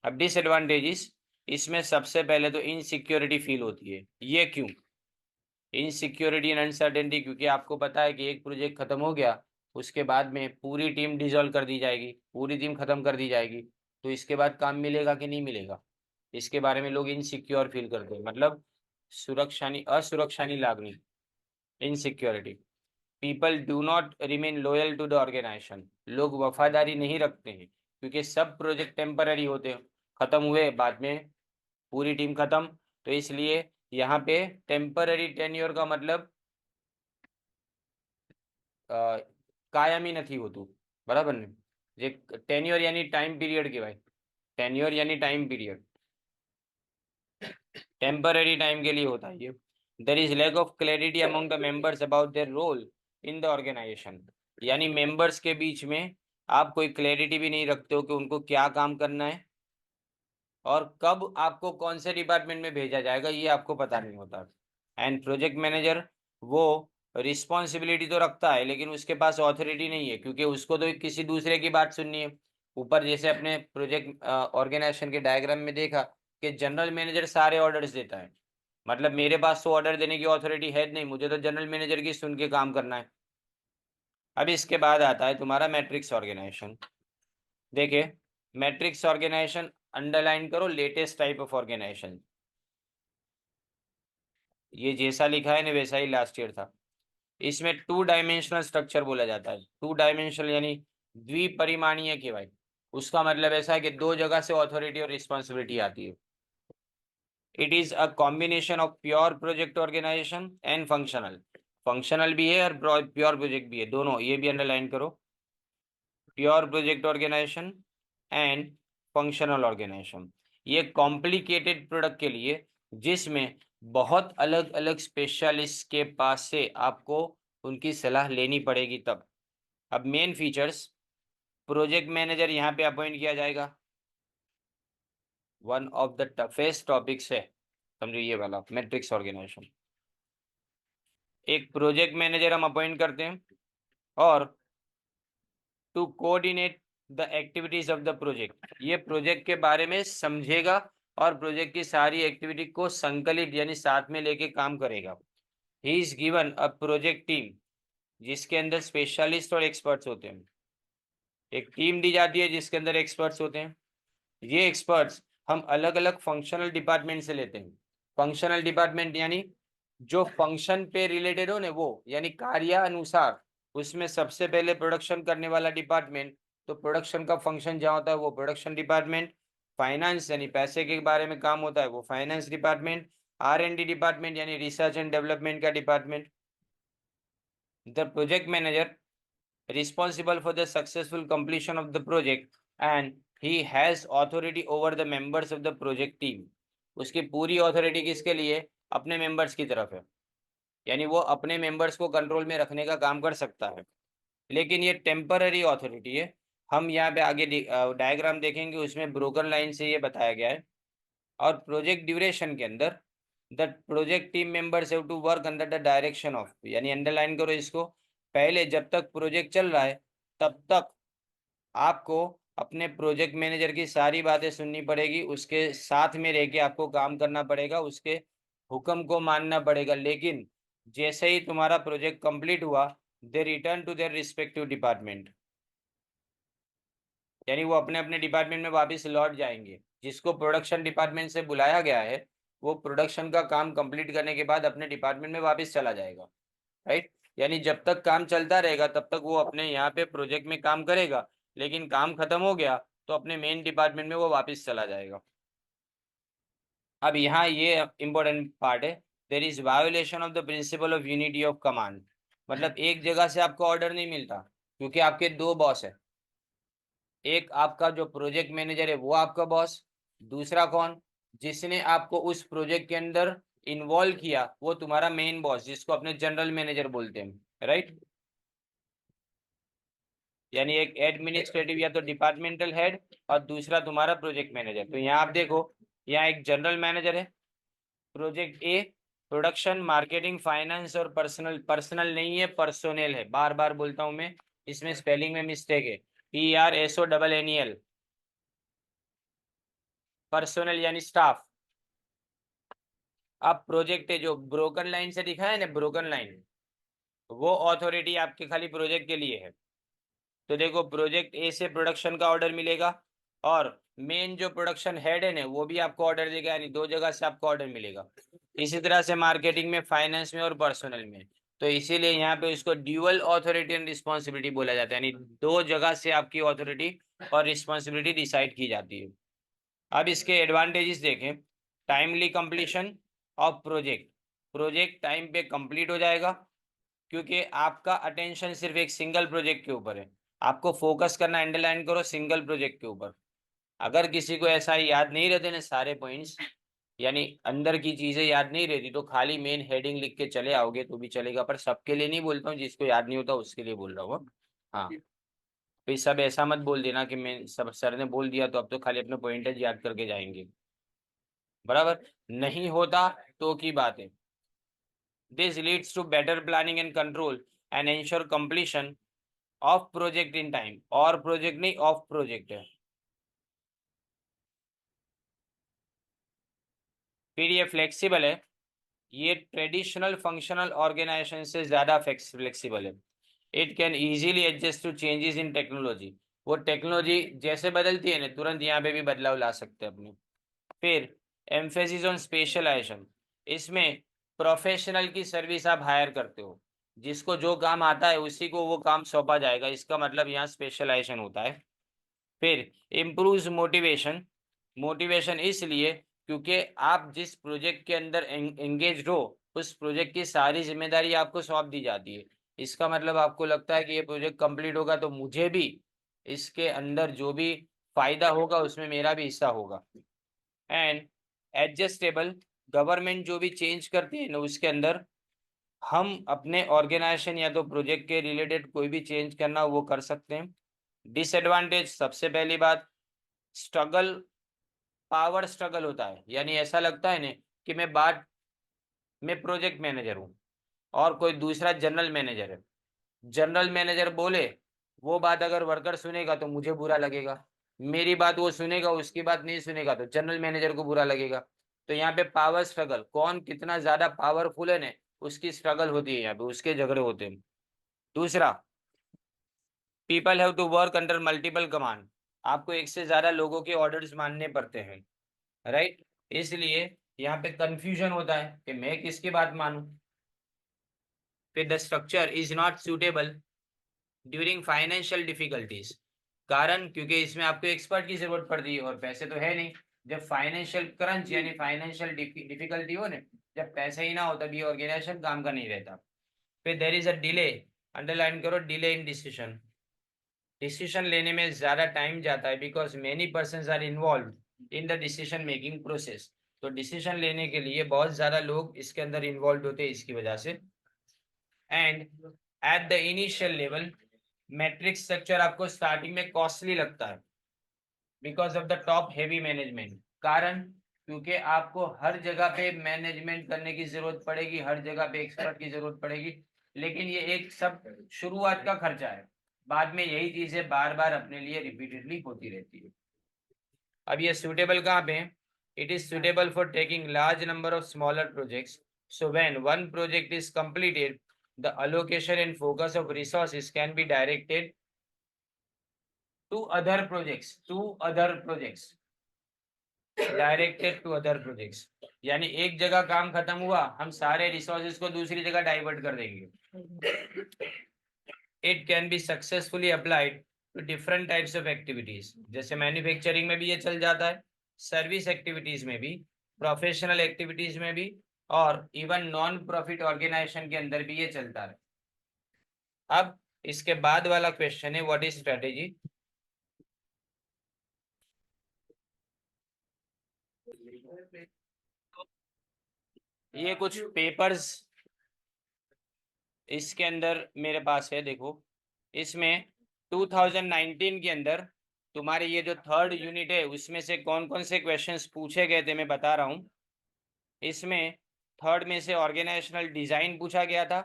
अब डिसएडवांटेजेस, इसमें सबसे पहले तो इनसिक्योरिटी फील होती है। ये क्यों? इनसिक्योरिटी एंड अनसर्टेनिटी, क्योंकि आपको पता है कि एक प्रोजेक्ट खत्म हो गया, उसके बाद में पूरी टीम डिसॉल्व कर दी जाएगी, पूरी टीम खत्म कर दी जाएगी, तो इसके बाद काम मिलेगा कि नहीं मिलेगा, इसके बारे में लोग इनसिक्योर फील करते हैं, मतलब सुरक्षा नहीं, असुरक्षा नहीं लागनी, insecurity. People do not remain loyal to the organization, लोग वफादारी नहीं रखते हैं, क्योंकि सब प्रोजेक्ट टेम्पररी होते हैं, खत्म हुए बाद में पूरी टीम खत्म, तो इसलिए यहाँ पे टेम्पररी टेन्योर का मतलब कायमी નથી હોતું, બરાબર ને? જે ટેન્યોર यानी टाइम पीरियड કહેવાય, टेन्योर यानी टाइम पीरियड, टेम्पररी टाइम के लिए होता है ये। There is lack of clarity among the members about their role in the organisation, यानी मेंबर्स के बीच में आप कोई क्लैरिटी भी नहीं रखते हो कि उनको क्या काम करना है और कब आपको कौन से डिपार्टमेंट में भेजा जाएगा, ये आपको पता नहीं होता। एंड प्रोजेक्ट मैनेजर वो रिस्पॉन्सिबिलिटी तो रखता है, लेकिन उसके पास ऑथोरिटी नहीं है, क्योंकि उसको तो किसी दूसरे की बात सुननी है। ऊपर जैसे अपने प्रोजेक्ट ऑर्गेनाइजेशन के डायग्राम में देखा कि जनरल मैनेजर सारे ऑर्डर्स देता है, मतलब मेरे पास तो ऑर्डर देने की ऑथोरिटी है नहीं, मुझे तो जनरल मैनेजर की सुन के काम करना है। अब इसके बाद आता है तुम्हारा मैट्रिक्स ऑर्गेनाइजेशन। देखिए, मैट्रिक्स ऑर्गेनाइजेशन अंडरलाइन करो, लेटेस्ट टाइप ऑफ ऑर्गेनाइजेशन, ये जैसा लिखा है ना वैसा ही लास्ट ईयर था। इसमें टू डायमेंशनल स्ट्रक्चर बोला जाता है, टू डायमेंशनल यानी द्विपरिमाणीय केवाई, उसका मतलब ऐसा है कि दो जगह से ऑथोरिटी और रिस्पॉन्सिबिलिटी आती है। It is a combination of pure project organisation and functional, functional भी है और प्योर प्रोजेक्ट भी है, दोनों, ये भी अंडरलाइन करो, pure project organisation and functional organisation. ये कॉम्प्लिकेटेड प्रोडक्ट के लिए जिसमें बहुत अलग अलग स्पेशलिस्ट के पास से आपको उनकी सलाह लेनी पड़ेगी तब। अब मेन फीचर्स, प्रोजेक्ट मैनेजर यहाँ पे अपॉइंट किया जाएगा, one of the toughest topics है, समझो ये वाला मैट्रिक्स ऑर्गेनाइजेशन। एक प्रोजेक्ट मैनेजर हम अपॉइंट करते हैं और to coordinate the activities of the project, ये प्रोजेक्ट के बारे में समझेगा और प्रोजेक्ट की सारी एक्टिविटी को संकलित यानी साथ में लेके काम करेगा। ही is given a project team, जिसके अंदर स्पेशलिस्ट और एक्सपर्ट्स होते हैं, एक टीम दी जाती है जिसके अंदर एक्सपर्ट्स होते हैं। ये एक्सपर्ट्स हम अलग अलग फंक्शनल डिपार्टमेंट से लेते हैं। फंक्शनल डिपार्टमेंट यानी जो फंक्शन पे रिलेटेड हो ना, वो यानी कार्यानुसार, उसमें सबसे पहले प्रोडक्शन करने वाला डिपार्टमेंट, तो प्रोडक्शन का फंक्शन जहाँ होता है वो प्रोडक्शन डिपार्टमेंट। फाइनेंस यानी पैसे के बारे में काम होता है वो फाइनेंस डिपार्टमेंट। R&D डिपार्टमेंट यानी रिसर्च एंड डेवलपमेंट का department. The project manager responsible for the successful completion of the project and he has authority over the members of the project team। उसकी पूरी ऑथोरिटी किसके लिए? अपने members की तरफ है, यानी वो अपने मेंबर्स को कंट्रोल में रखने का काम कर सकता है, लेकिन ये टेम्पररी ऑथोरिटी है। हम यहाँ पे आगे डायग्राम देखेंगे, उसमें ब्रोकन लाइन से ये बताया गया है। और प्रोजेक्ट ड्यूरेशन के अंदर the project team members have to work under the direction of, यानी अंडरलाइन करो इसको, पहले जब तक प्रोजेक्ट चल रहा है तब तक आपको अपने प्रोजेक्ट मैनेजर की सारी बातें सुननी पड़ेगी, उसके साथ में रह के आपको काम करना पड़ेगा, उसके हुक्म को मानना पड़ेगा। लेकिन जैसे ही तुम्हारा प्रोजेक्ट कंप्लीट हुआ, they return to their respective department, यानी वो अपने अपने डिपार्टमेंट में वापस लौट जाएंगे। जिसको प्रोडक्शन डिपार्टमेंट से बुलाया गया है वो प्रोडक्शन का काम कंप्लीट करने के बाद अपने डिपार्टमेंट में वापस चला जाएगा, राइट? यानी जब तक काम चलता रहेगा तब तक वो अपने यहाँ पे प्रोजेक्ट में काम करेगा, लेकिन काम खत्म हो गया तो अपने मेन डिपार्टमेंट में वो वापस चला जाएगा। अब यहाँ ये इंपॉर्टेंट पार्ट है, there is violation of the principle of unity of command, मतलब एक जगह से आपको ऑर्डर नहीं मिलता, क्योंकि आपके दो बॉस है, एक आपका जो प्रोजेक्ट मैनेजर है वो आपका बॉस, दूसरा कौन? जिसने आपको उस प्रोजेक्ट के अंदर इन्वॉल्व किया वो तुम्हारा मेन बॉस, जिसको अपने जनरल मैनेजर बोलते हैं, राइट? यानी एक एडमिनिस्ट्रेटिव या तो डिपार्टमेंटल हेड और दूसरा तुम्हारा प्रोजेक्ट मैनेजर। तो यहाँ आप देखो, यहाँ एक जनरल मैनेजर है project A production, marketing, finance और पर्सनल। पर्सनल नहीं है, पर्सोनेल है, बार बार बोलता हूं मैं, इसमें स्पेलिंग में मिस्टेक है। PRSONNEL, पर्सोनल यानी स्टाफ। अब प्रोजेक्ट है जो ब्रोकन लाइन से दिखा है ना, ब्रोकन लाइन, वो अथॉरिटी आपके खाली प्रोजेक्ट के लिए है। तो देखो, प्रोजेक्ट ए से प्रोडक्शन का ऑर्डर मिलेगा, और मेन जो प्रोडक्शन हेड है ना, वो भी आपको ऑर्डर देगा, यानी दो जगह से आपको ऑर्डर मिलेगा। इसी तरह से मार्केटिंग में, फाइनेंस में और पर्सनल में। तो इसीलिए यहाँ पे इसको ड्यूअल ऑथोरिटी एंड रिस्पॉन्सिबिलिटी बोला जाता है, यानी दो जगह से आपकी ऑथोरिटी और रिस्पॉन्सिबिलिटी डिसाइड की जाती है। अब इसके एडवांटेजेस देखें। Timely completion of project, project time पे कंप्लीट हो जाएगा, क्योंकि आपका अटेंशन सिर्फ एक सिंगल प्रोजेक्ट के ऊपर है। आपको फोकस करना, अंडरलाइन करो, सिंगल प्रोजेक्ट के ऊपर। अगर किसी को ऐसा याद नहीं रहते ना सारे पॉइंट्स, यानी अंदर की चीजें याद नहीं रहती, तो खाली मेन हेडिंग लिख के चले आओगे तो भी चलेगा, पर सबके लिए नहीं बोलता हूँ, जिसको याद नहीं होता उसके लिए बोल रहा हूँ। हाँ, फिर सब ऐसा मत बोल देना कि मैं सब सर ने बोल दिया तो अब तो खाली अपने पॉइंटर्स याद करके जाएंगे, बराबर नहीं होता तो की बात है। This leads to better planning and control and ensure completion of project in time, और प्रोजेक्ट नहीं, ऑफ प्रोजेक्ट है। फिर ये फ्लेक्सिबल है, ये ट्रेडिशनल फंक्शनल ऑर्गेनाइजेशन से ज्यादा फ्लेक्सिबल है। It can easily adjust to changes in technology, वो टेक्नोलॉजी जैसे बदलती है ना, तुरंत यहाँ पे भी बदलाव ला सकते हैं अपने। फिर एम्फेसिस ऑन स्पेशलाइजेशन, इसमें प्रोफेशनल की सर्विस आप हायर करते हो, जिसको जो काम आता है उसी को वो काम सौंपा जाएगा, इसका मतलब यहाँ स्पेशलाइजेशन होता है। फिर इम्प्रूव मोटिवेशन, मोटिवेशन इसलिए क्योंकि आप जिस प्रोजेक्ट के अंदर एंगेज हो, उस प्रोजेक्ट की सारी जिम्मेदारी आपको सौंप दी जाती है। इसका मतलब आपको लगता है कि ये प्रोजेक्ट कंप्लीट होगा तो मुझे भी इसके अंदर जो भी फायदा होगा उसमें मेरा भी हिस्सा होगा। एंड एडजस्टेबल, गवर्नमेंट जो भी चेंज करती है ना उसके अंदर हम अपने ऑर्गेनाइजेशन या तो प्रोजेक्ट के रिलेटेड कोई भी चेंज करना हो वो कर सकते हैं। डिसएडवांटेज, सबसे पहली बात, स्ट्रगल, पावर स्ट्रगल होता है, यानी ऐसा लगता है ना कि मैं प्रोजेक्ट मैनेजर हूँ और कोई दूसरा जनरल मैनेजर है। जनरल मैनेजर बोले वो बात अगर वर्कर सुनेगा तो मुझे बुरा लगेगा, मेरी बात वो सुनेगा, उसकी बात नहीं सुनेगा तो जनरल मैनेजर को बुरा लगेगा। तो यहाँ पे पावर स्ट्रगल, कौन कितना ज्यादा पावरफुल है ना, उसकी स्ट्रगल होती है यहाँ पे, उसके झगड़े होते हैं। दूसरा, people have to work under multiple command, आपको एक से ज्यादा लोगों के ऑर्डर्स मानने पड़ते हैं, राइट। इसलिए यहाँ पे कंफ्यूजन होता है कि मैं किसकी बात मानूं। फिर the structure is not suitable during financial difficulties, कारण क्योंकि इसमें आपको एक्सपर्ट की जरूरत पड़ती है और पैसे तो है नहीं। जब फाइनेंशियल क्रंच यानी फाइनेंशियल डिफिकल्टी हो ना, जब पैसे ही ना हो, तब ये ऑर्गेनाइजेशन काम का नहीं रहता। फिर there is a delay, underline करो, डिले इन डिसीजन, डिसीजन लेने में ज्यादा टाइम जाता है, because many person are involve in the decision making process. तो डिसीजन लेने के लिए बहुत ज्यादा लोग इसके अंदर इन्वॉल्व होते हैं इसकी वजह से। And at the initial level, matrix structure आपको स्टार्टिंग में कॉस्टली लगता है, because of the top heavy management, कारण क्योंकि आपको हर जगह पे मैनेजमेंट करने की जरूरत पड़ेगी, हर जगह पे एक्सपर्ट की जरूरत पड़ेगी। लेकिन ये एक सब शुरुआत का खर्चा है, बाद में यही चीजें बार बार अपने लिए रिपीटेडली होती रहती है। अब ये सुटेबल कहाँ पे है? It is suitable for taking large number of smaller projects, so when one project is completed, the allocation and focus of resources can be directed directed to other projects, यानी एक जगह काम खत्म हुआ, हम सारे रिसोर्सेज को दूसरी जगह डाइवर्ट कर देंगे। It can be successfully applied to different types of activities, जैसे मैन्युफैक्चरिंग में भी ये चल जाता है, सर्विस एक्टिविटीज में भी, प्रोफेशनल एक्टिविटीज में भी, और इवन नॉन प्रॉफिट ऑर्गेनाइजेशन के अंदर भी ये चलता है। अब इसके बाद वाला क्वेश्चन है, व्हाट इज स्ट्रेटेजी। ये कुछ पेपर्स इसके अंदर मेरे पास है, देखो। इसमें 2019 के अंदर तुम्हारे ये जो थर्ड यूनिट है उसमें से कौन कौन से क्वेश्चंस पूछे गए थे मैं बता रहा हूँ। इसमें थर्ड में से ऑर्गेनाइजेशनल डिजाइन पूछा गया था,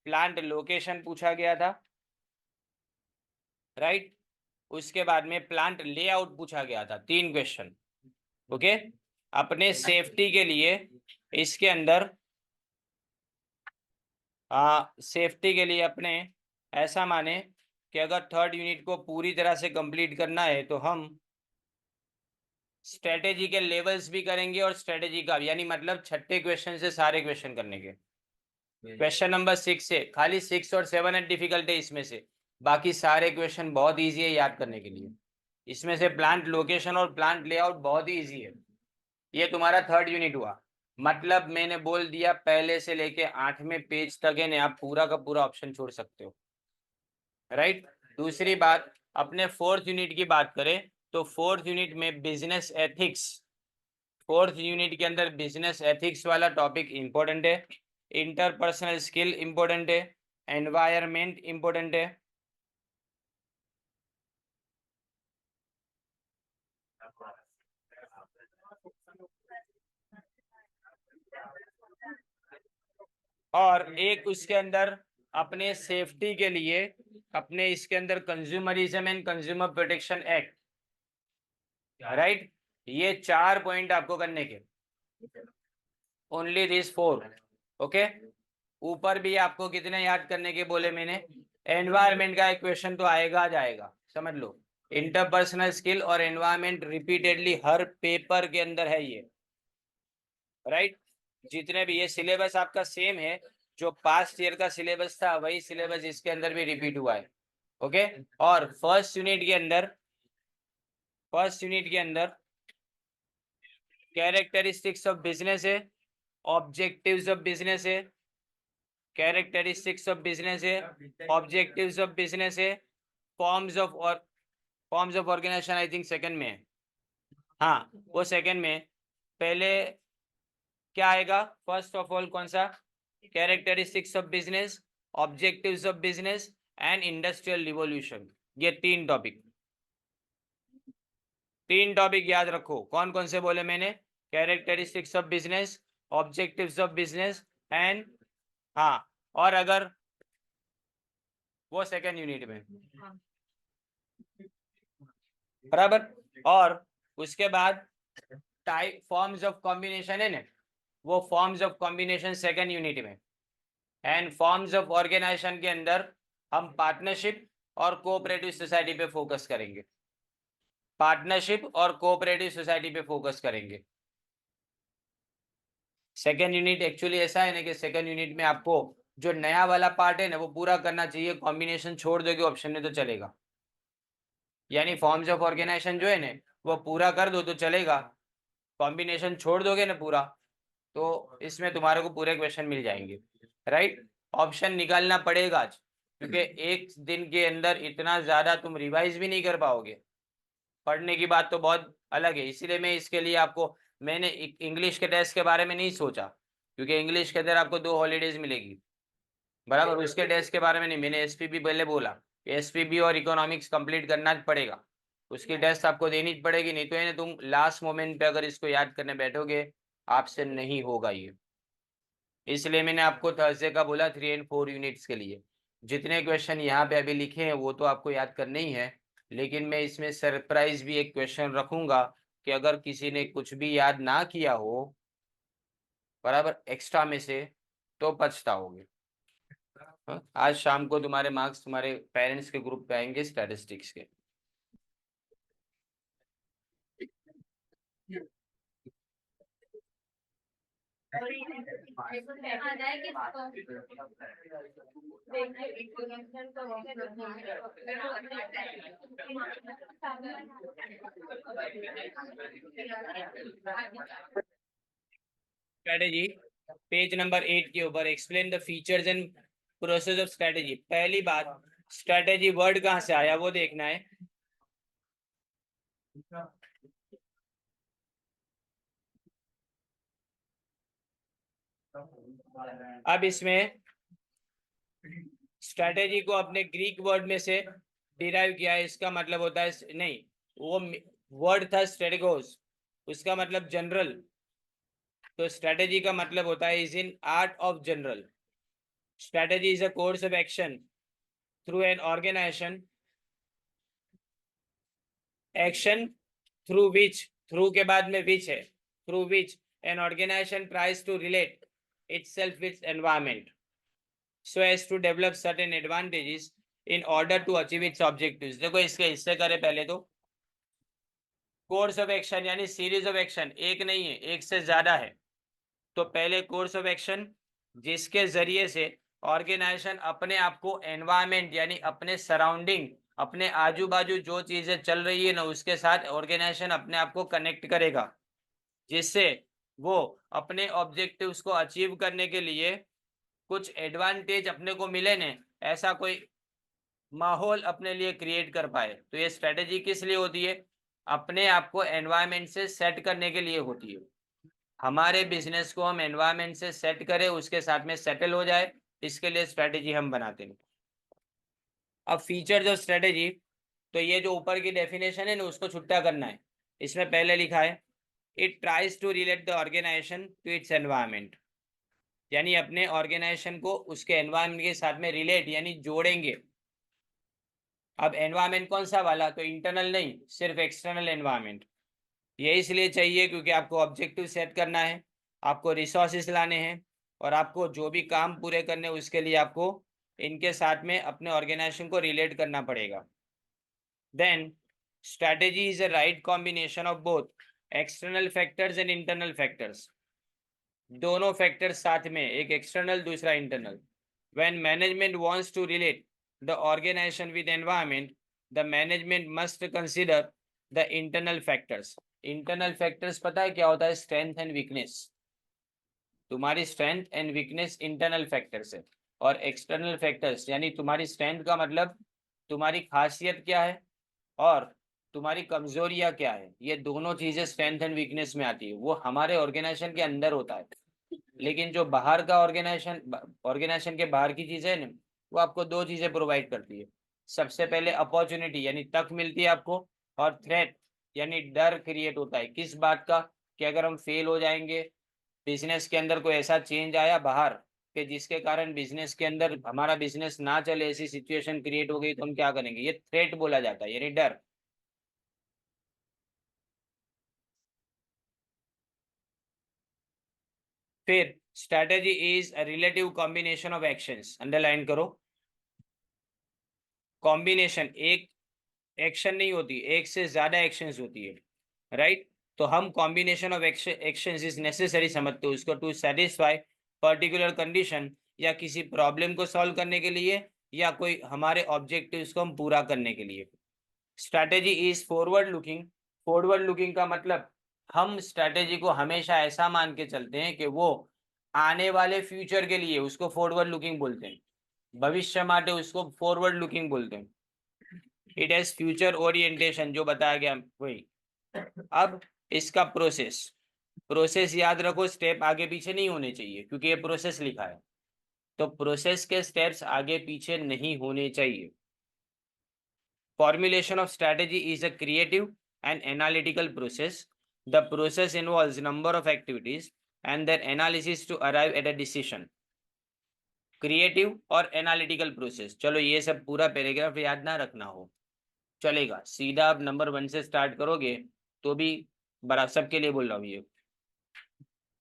प्लांट लोकेशन पूछा गया था, राइट। उसके बाद में प्लांट लेआउट पूछा गया था, 3 क्वेश्चन। ओके, अपने सेफ्टी के लिए इसके अंदर सेफ्टी के लिए अपने ऐसा माने कि अगर थर्ड यूनिट को पूरी तरह से कंप्लीट करना है तो हम स्ट्रेटेजी के लेवल्स भी करेंगे और स्ट्रेटेजी का, यानी मतलब छठे क्वेश्चन से सारे क्वेश्चन करने के। क्वेश्चन नंबर 6 से खाली 6 और 7 है डिफिकल्ट है इसमें से, बाकी सारे क्वेश्चन बहुत इजी है याद करने के लिए। इसमें से प्लांट लोकेशन और प्लांट लेआउट बहुत ही इजी है। ये तुम्हारा थर्ड यूनिट हुआ, मतलब मैंने बोल दिया पहले से लेके 8वें पेज तक है ना, आप पूरा का पूरा ऑप्शन छोड़ सकते हो, राइट। दूसरी बात, अपने फोर्थ यूनिट की बात करें तो फोर्थ यूनिट में बिजनेस एथिक्स, फोर्थ यूनिट के अंदर बिजनेस एथिक्स वाला टॉपिक इंपॉर्टेंट है, इंटरपर्सनल स्किल इंपॉर्टेंट है, एनवायरमेंट इंपॉर्टेंट है, और एक उसके अंदर अपने सेफ्टी के लिए अपने इसके अंदर consumerism and consumer protection act, right. ये 4 पॉइंट आपको करने के, ओनली दिस 4। ओके, ऊपर भी आपको कितने याद करने के बोले मैंने, एनवायरमेंट का एक क्वेश्चन तो आएगा जाएगा, समझ लो। इंटरपर्सनल स्किल और एनवायरमेंट रिपीटेडली हर पेपर के अंदर है ये, राइट। जितने भी ये सिलेबस आपका सेम है, जो पास्ट ईयर का सिलेबस था वही सिलेबस इसके अंदर भी रिपीट हुआ है। ओके, और फर्स्ट यूनिट के अंदर कैरेक्टरिस्टिक्स ऑफ बिजनेस है, ऑब्जेक्टिव्स ऑफ बिजनेस है, कैरेक्टरिस्टिक्स ऑफ बिजनेस है, ऑब्जेक्टिव्स ऑफ बिजनेस है, forms of organisation I think second में है, हाँ वो सेकंड में। पहले क्या आएगा, फर्स्ट ऑफ ऑल कौन सा, characteristics of business, objectives of business and industrial revolution. ये 3 टॉपिक याद रखो। कौन कौन से बोले मैंने, characteristics of business, objectives of business and, हाँ, और अगर वो सेकेंड यूनिट में, बराबर। और उसके बाद टाइप फॉर्म्स ऑफ कॉम्बिनेशन है ना, वो forms of combination second unit में, एंड फॉर्म्स ऑफ ऑर्गेनाइजेशन के अंदर हम पार्टनरशिप और कोऑपरेटिव सोसाइटी पे फोकस करेंगे, पार्टनरशिप और कोऑपरेटिव सोसाइटी पे फोकस करेंगे। सेकेंड यूनिट एक्चुअली ऐसा है ना कि सेकेंड यूनिट में आपको जो नया वाला पार्ट है ना वो पूरा करना चाहिए, कॉम्बिनेशन छोड़ दोगे ऑप्शन में तो चलेगा, यानी फॉर्म्स ऑफ ऑर्गेनाइजेशन जो है ना वो पूरा कर दो तो चलेगा, कॉम्बिनेशन छोड़ दोगे ना पूरा तो इसमें तुम्हारे को पूरे क्वेश्चन मिल जाएंगे, राइट। ऑप्शन निकालना पड़ेगा आज, क्योंकि एक दिन के अंदर इतना ज्यादा तुम रिवाइज भी नहीं कर पाओगे, पढ़ने की बात तो बहुत अलग है। इसीलिए मैं इसके लिए आपको, मैंने इंग्लिश के टेस्ट के बारे में नहीं सोचा, क्योंकि इंग्लिश के अंदर आपको 2 हॉलीडेज मिलेगी, बराबर। उसके टेस्ट के बारे में नहीं, मैंने एसपीबी पहले बोला, एसपीबी और इकोनॉमिक्स कंप्लीट करना पड़ेगा, उसकी टेस्ट आपको देनी पड़ेगी, नहीं तो है तुम लास्ट मोमेंट पे अगर इसको याद करने बैठोगे आपसे नहीं होगा ये। इसलिए मैंने आपको थर्सडे का बोला 3 और 4 यूनिट्स के लिए। जितने क्वेश्चन यहाँ पे अभी लिखे हैं वो तो आपको याद करने ही है, लेकिन मैं इसमें सरप्राइज भी एक क्वेश्चन रखूंगा कि अगर किसी ने कुछ भी याद ना किया हो बराबर एक्स्ट्रा में से तो पछताओगे। हाँ? आज शाम को तुम्हारे मार्क्स तुम्हारे पेरेंट्स के ग्रुप पे आएंगे स्टैटिस्टिक्स के। स्ट्रेटेजी, पेज नंबर 8 के ऊपर explain the features and process of strategy. पहली बात, स्ट्रेटेजी वर्ड कहाँ से आया वो देखना है। अब इसमें स्ट्रेटेजी को अपने ग्रीक वर्ड में से डिराइव किया है, इसका मतलब होता है, नहीं वो वर्ड था स्ट्रेटेगोस, उसका मतलब जनरल, तो स्ट्रेटेजी का मतलब होता है is in art of general. Strategy is a course of action through an organisation, action through which, through के बाद में विच है, through which an organisation tries to relate itself with environment so as to develop certain advantages in order to achieve its objectives। देखो इसके हिस्से करें पहले तो। कोर्स ऑफ एक्शन यानी सीरीज ऑफ एक्शन, एक नहीं है, एक से ज्यादा है। तो पहले कोर्स ऑफ एक्शन जिसके जरिए से ऑर्गेनाइजेशन अपने आप को एनवायरमेंट यानी अपने सराउंडिंग, अपने आजू बाजू जो चीजें चल रही है ना उसके साथ ऑर्गेनाइजेशन अपने आप को कनेक्ट करेगा, जिससे वो अपने ऑब्जेक्टिव्स को अचीव करने के लिए कुछ एडवांटेज अपने को मिले ने, ऐसा कोई माहौल अपने लिए क्रिएट कर पाए। तो ये स्ट्रेटेजी किस लिए होती है? अपने आप को एनवायरमेंट से सेट करने के लिए होती है। हमारे बिजनेस को हम एनवायरमेंट से सेट करें, उसके साथ में सेटल हो जाए, इसके लिए स्ट्रेटेजी हम बनाते हैं। अब फीचर्स ऑफ स्ट्रेटेजी, तो ये जो ऊपर की डेफिनेशन है ना उसको छुट्टा करना है। इसमें पहले लिखा है it tries to relate the organisation to its environment, यानी अपने ऑर्गेनाइजेशन को उसके एनवायरमेंट के साथ में रिलेट यानी जोड़ेंगे। अब एनवायरमेंट कौन सा वाला? तो इंटरनल नहीं, सिर्फ एक्सटर्नल एनवायरमेंट। ये इसलिए चाहिए क्योंकि आपको ऑब्जेक्टिव सेट करना है, आपको रिसोर्सेस लाने हैं, और आपको जो भी काम पूरे करने उसके लिए आपको इनके साथ में अपने ऑर्गेनाइजेशन को रिलेट करना पड़ेगा। Then strategy is a right combination of both external factors and internal factors. दोनों फैक्टर्स साथ में, एक एक्सटर्नल दूसरा internal. When management wants to relate the organization with environment, the management must consider the internal factors. Internal factors पता है क्या होता है? Strength and weakness. तुम्हारी strength and weakness internal factors है, और एक्सटर्नल फैक्टर्स यानी तुम्हारी स्ट्रेंथ का मतलब तुम्हारी खासियत क्या है और तुम्हारी कमजोरियां क्या है। ये दोनों चीजें स्ट्रेंथ एंड वीकनेस में आती है, वो हमारे ऑर्गेनाइजेशन के अंदर होता है। लेकिन जो बाहर का ऑर्गेनाइजेशन के बाहर की चीजें है ना, वो आपको दो चीजें प्रोवाइड करती है। सबसे पहले अपॉर्चुनिटी यानी तक मिलती है आपको, और थ्रेट यानी डर क्रिएट होता है। किस बात का? कि अगर हम फेल हो जाएंगे, बिजनेस के अंदर कोई ऐसा चेंज आया बाहर कि जिसके कारण बिजनेस के अंदर हमारा बिजनेस ना चले, ऐसी सिचुएशन क्रिएट हो गई, तो हम क्या करेंगे? ये थ्रेट बोला जाता है, यानी डर। फिर strategy is a relative combination of actions, underline करो। कॉम्बिनेशन, एक एक्शन नहीं होती, एक से ज्यादा एक्शंस होती है, राइट? तो हम combination of actions is necessary समझते हो उसको, टू सेटिस्फाई पर्टिकुलर कंडीशन, या किसी प्रॉब्लम को सॉल्व करने के लिए, या कोई हमारे ऑब्जेक्टिव्स को हम पूरा करने के लिए। Strategy is forward looking. Forward looking का मतलब हम स्ट्रैटेजी को हमेशा ऐसा मान के चलते हैं कि वो आने वाले फ्यूचर के लिए, उसको फॉरवर्ड लुकिंग बोलते हैं। भविष्य माटे उसको फॉरवर्ड लुकिंग बोलते हैं। इट हैज फ्यूचर ओरिएंटेशन, जो बताया गया वही। अब इसका प्रोसेस, प्रोसेस याद रखो, स्टेप आगे पीछे नहीं होने चाहिए क्योंकि ये प्रोसेस लिखा है, तो प्रोसेस के स्टेप्स आगे पीछे नहीं होने चाहिए। Formulation of strategy is a creative and analytical process. The process involves number of activities and their analysis to arrive at a decision. Creative और एनालिटिकल प्रोसेस, चलो ये सब पूरा पैराग्राफ याद ना रखना हो चलेगा, सीधा आप नंबर 1 से स्टार्ट करोगे तो भी बड़ा, सबके लिए बोल रहा हूँ ये।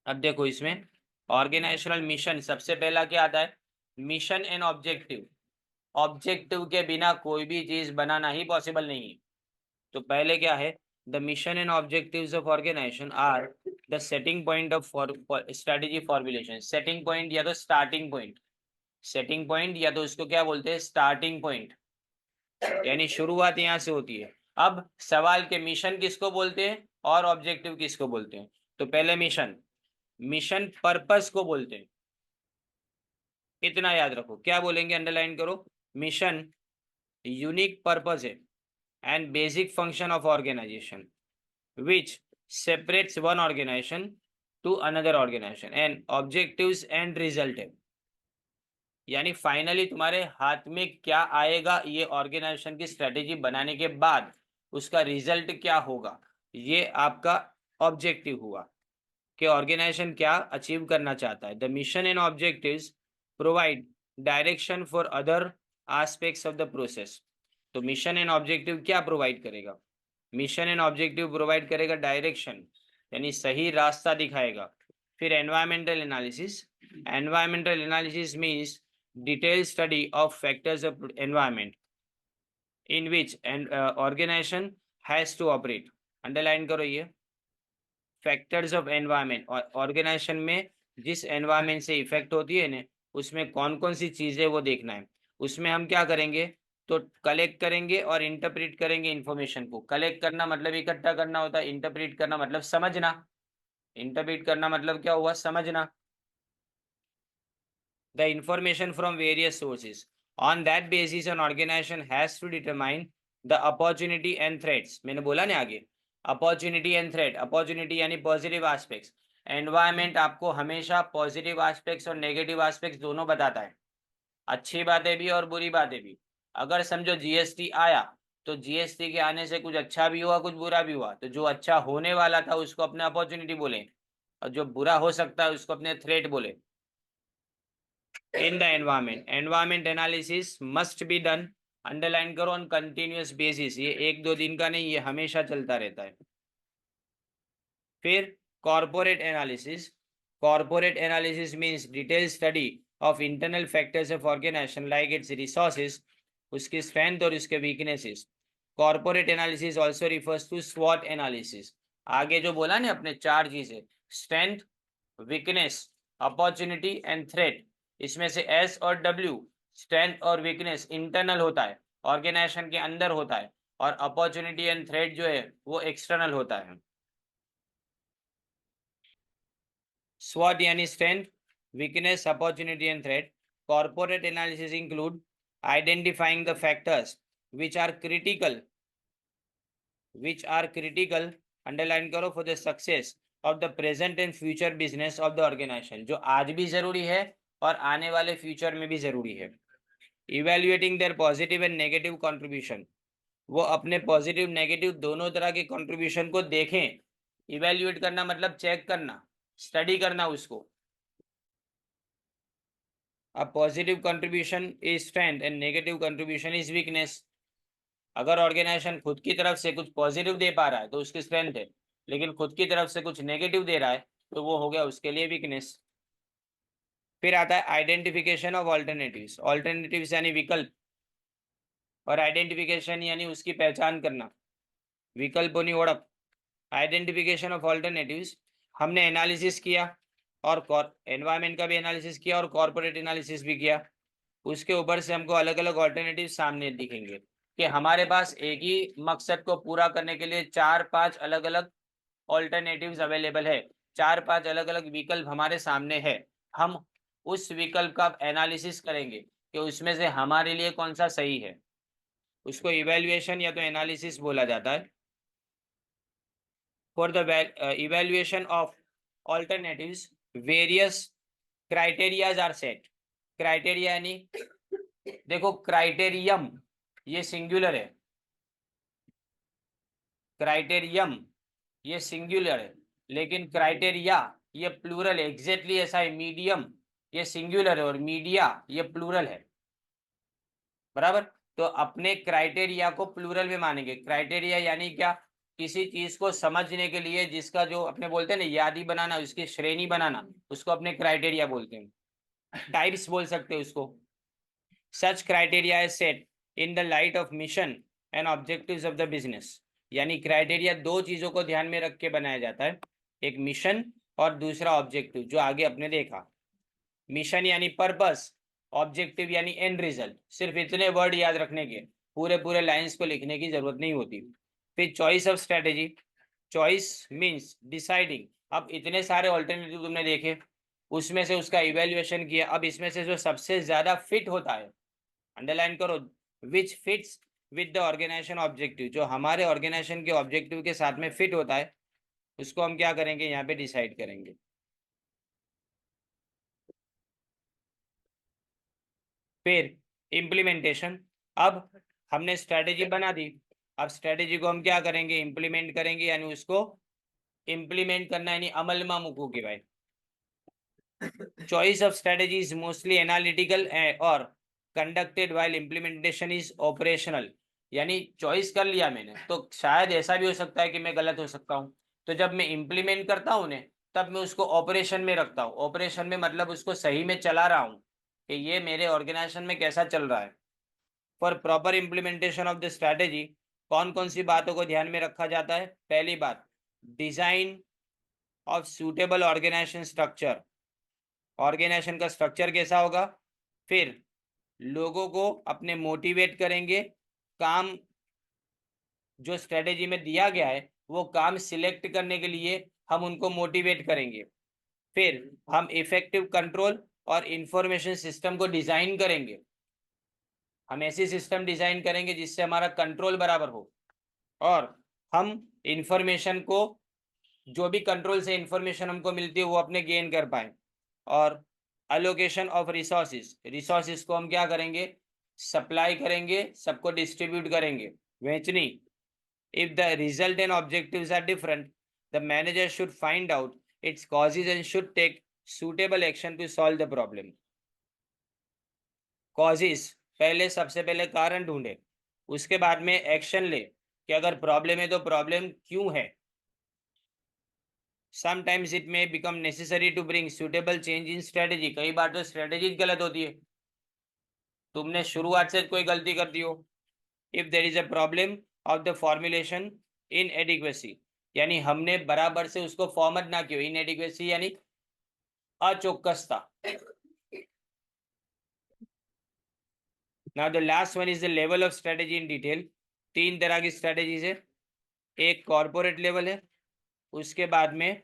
अब देखो इसमें ऑर्गेनाइजेशनल मिशन, सबसे पहला क्या आता है? Mission and objective. ऑब्जेक्टिव के बिना कोई भी चीज बनाना ही पॉसिबल नहीं है। तो पहले क्या है? The mission and objectives of organisation are the setting point of strategy formulation. Setting point या तो स्टार्टिंग पॉइंट, सेटिंग पॉइंट या तो उसको क्या बोलते हैं? स्टार्टिंग पॉइंट, यानी शुरुआत यहाँ से होती है। अब सवाल के मिशन किसको बोलते हैं और ऑब्जेक्टिव किसको बोलते हैं? तो पहले मिशन, मिशन पर्पस को बोलते हैं, इतना याद रखो। क्या बोलेंगे? अंडरलाइन करो। मिशन यूनिक पर्पस है and basic function of organization which separates one organization to another organization and objectives and result है, यानी फाइनली तुम्हारे हाथ में क्या आएगा ये ऑर्गेनाइजेशन की स्ट्रेटेजी बनाने के बाद, उसका रिजल्ट क्या होगा, ये आपका ऑब्जेक्टिव हुआ। कि ऑर्गेनाइजेशन क्या अचीव करना चाहता है। The mission and objectives provide direction for other aspects of the process. तो मिशन एंड ऑब्जेक्टिव क्या प्रोवाइड करेगा? मिशन एंड ऑब्जेक्टिव प्रोवाइड करेगा डायरेक्शन, यानी सही रास्ता दिखाएगा। फिर environmental analysis. Environmental analysis means detail study of factors of environment in which an organisation has to operate. Underline करो ये, फैक्टर्स ऑफ एनवायरमेंट, ऑर्गेनाइजेशन में जिस एनवायरमेंट से इफेक्ट होती है ना, उसमें कौन कौन सी चीजें वो देखना है। उसमें हम क्या करेंगे, तो कलेक्ट करेंगे और इंटरप्रेट करेंगे इंफॉर्मेशन को। कलेक्ट करना मतलब इकट्ठा करना होता है, इंटरप्रेट करना मतलब समझना। इंटरप्रेट करना मतलब क्या हुआ, समझना। The information from various sources, on that basis an organisation has to determine the opportunity and threats. मैंने बोला ना आगे, अपॉर्चुनिटी एंड थ्रेट। अपॉर्चुनिटी यानी पॉजिटिव एस्पेक्ट्स। एनवायरमेंट आपको हमेशा पॉजिटिव एस्पेक्ट्स और नेगेटिव एस्पेक्ट्स दोनों बताता है, अच्छी बातें भी और बुरी बातें भी। अगर समझो जीएसटी आया, तो जीएसटी के आने से कुछ अच्छा भी हुआ कुछ बुरा भी हुआ, तो जो अच्छा होने वाला था उसको अपने अपॉर्चुनिटी बोले, और जो बुरा हो सकता है उसको अपने थ्रेट बोले। In the environment analysis must be done, underline करो, ऑन कंटिन्यूअस बेसिस। ये एक दो दिन का नहीं, ये हमेशा चलता रहता है। फिर corporate analysis. Corporate analysis means detail study of internal factors of organization like its resources, उसकी स्ट्रेंथ और उसके weaknesses. Corporate analysis also refers to स्वॉट एनालिसिस। आगे जो बोला ना अपने चार चीजें, strength, weakness, opportunity and threat, इसमें से एस और डब्ल्यू, स्ट्रेंथ और वीकनेस इंटरनल होता है, ऑर्गेनाइजेशन के अंदर होता है, और अपॉर्चुनिटी एंड थ्रेट जो है वो एक्सटर्नल होता है। SWOT यानी strength, weakness, opportunity and threat. Corporate analysis include identifying the factors which are critical, underline करो, for the success of the present and future business of the organization, जो आज भी जरूरी है और आने वाले फ्यूचर में भी जरूरी है। Evaluating their positive and negative contribution, वो अपने पॉजिटिव नेगेटिव दोनों तरह के कंट्रीब्यूशन को देखें। इवेल्युएट करना मतलब चेक करना, स्टडी करना उसको। A positive contribution is strength and negative contribution is weakness. अगर ऑर्गेनाइजेशन खुद की तरफ से कुछ पॉजिटिव दे पा रहा है तो उसकी स्ट्रेंथ है, लेकिन खुद की तरफ से कुछ नेगेटिव दे रहा है तो वो हो गया उसके लिए वीकनेस। फिर आता है आइडेंटिफिकेशन ऑफ ऑल्टरनेटिव्स। ऑल्टरनेटिव्स यानी विकल्प, और आइडेंटिफिकेशन यानी उसकी पहचान करना, विकल्पों की ओळख। आइडेंटिफिकेशन ऑफ ऑल्टरनेटिव्स, हमने एनालिसिस किया और एनवायरमेंट का भी एनालिसिस किया और कॉर्पोरेट एनालिसिस भी किया। उसके ऊपर से हमको अलग अलग ऑल्टरनेटिव सामने दिखेंगे कि हमारे पास एक ही मकसद को पूरा करने के लिए चार पांच अलग अलग ऑल्टरनेटिव्स अवेलेबल है, चार पांच अलग अलग विकल्प हमारे सामने है। हम उस विकल्प का एनालिसिस करेंगे कि उसमें से हमारे लिए कौन सा सही है। उसको इवेल्युएशन या तो एनालिसिस बोला जाता है। For the evaluation of alternatives various criterias are set. Criteria यानी, देखो क्राइटेरियम ये सिंगुलर है, क्राइटेरियम ये सिंगुलर है, लेकिन क्राइटेरिया ये प्लूरल है। एग्जैक्टली ऐसा है, मीडियम ये सिंगुलर है और मीडिया ये प्लूरल है, बराबर। तो अपने क्राइटेरिया को प्लूरल में मानेंगे। क्राइटेरिया यानी क्या, किसी चीज को समझने के लिए जिसका जो अपने बोलते हैं ना यादी बनाना, उसकी श्रेणी बनाना, उसको अपने क्राइटेरिया बोलते हैं, टाइप्स बोल सकते हैं उसको। Such criteria is set in the light of mission and objectives of the business. यानी क्राइटेरिया दो चीजों को ध्यान में रख के बनाया जाता है, एक मिशन और दूसरा ऑब्जेक्टिव, जो आगे अपने देखा। मिशन यानी पर्पस, ऑब्जेक्टिव यानी एंड रिजल्ट। सिर्फ इतने वर्ड याद रखने के, पूरे पूरे लाइंस को लिखने की जरूरत नहीं होती। फिर choice of strategy. Choice means deciding. अब इतने सारे ऑल्टरनेटिव तुमने देखे, उसमें से उसका इवेल्युएशन किया, अब इसमें से जो सबसे ज्यादा फिट होता है, अंडरलाइन करो, which fits with the organisation objective, जो हमारे ऑर्गेनाइजेशन के ऑब्जेक्टिव के साथ में फिट होता है, उसको हम क्या करेंगे, यहाँ पे डिसाइड करेंगे। फिर इम्प्लीमेंटेशन। अब हमने स्ट्रेटेजी बना दी, अब स्ट्रेटेजी को हम क्या करेंगे, इम्प्लीमेंट करेंगे, यानी उसको इम्प्लीमेंट करना यानी अमल में मूकવું કહેવાય. Choice of strategy is mostly analytical और conducted while implementation is operational. यानी चॉइस कर लिया मैंने तो शायद ऐसा भी हो सकता है कि मैं गलत हो सकता हूँ. तो जब मैं इम्प्लीमेंट करता हूँ ने तब मैं उसको ऑपरेशन में रखता हूँ. ऑपरेशन में मतलब उसको सही में चला रहा हूँ कि ये मेरे ऑर्गेनाइजेशन में कैसा चल रहा है. For proper implementation of the strategy कौन कौन सी बातों को ध्यान में रखा जाता है. पहली बात, design of suitable organisation structure. Organisation का स्ट्रक्चर कैसा होगा. फिर लोगों को अपने मोटिवेट करेंगे. काम जो स्ट्रेटेजी में दिया गया है वो काम सिलेक्ट करने के लिए हम उनको मोटिवेट करेंगे. फिर हम इफेक्टिव कंट्रोल और इंफॉर्मेशन सिस्टम को डिजाइन करेंगे. हम ऐसी सिस्टम डिजाइन करेंगे जिससे हमारा कंट्रोल बराबर हो और हम इंफॉर्मेशन को, जो भी कंट्रोल से इंफॉर्मेशन हमको मिलती है वो अपने गेन कर पाए. और अलोकेशन ऑफ रिसोर्सेज को हम क्या करेंगे, सप्लाई करेंगे, सबको डिस्ट्रीब्यूट करेंगे, वहेंचनी. If the result and objectives are different the manager should find out its causes and should take suitable action to solve the problem. Causes, पहले सबसे पहले कारण ढूंढे, उसके बाद में एक्शन ले कि अगर प्रॉब्लम है तो प्रॉब्लम क्यों है. Sometimes it may become necessary to bring suitable change in strategy. कई बार तो स्ट्रेटेजी गलत होती है, तुमने शुरुआत से कोई गलती कर दी हो. If there is a problem of the formulation inadequacy, यानी हमने बराबर से उसको फॉर्मेट ना किया. inadequacy यानी अचौकसता. Now the last one is the level of strategy in detail. तीन तरह की स्ट्रेटेजीज है. एक कॉर्पोरेट लेवल है, उसके बाद में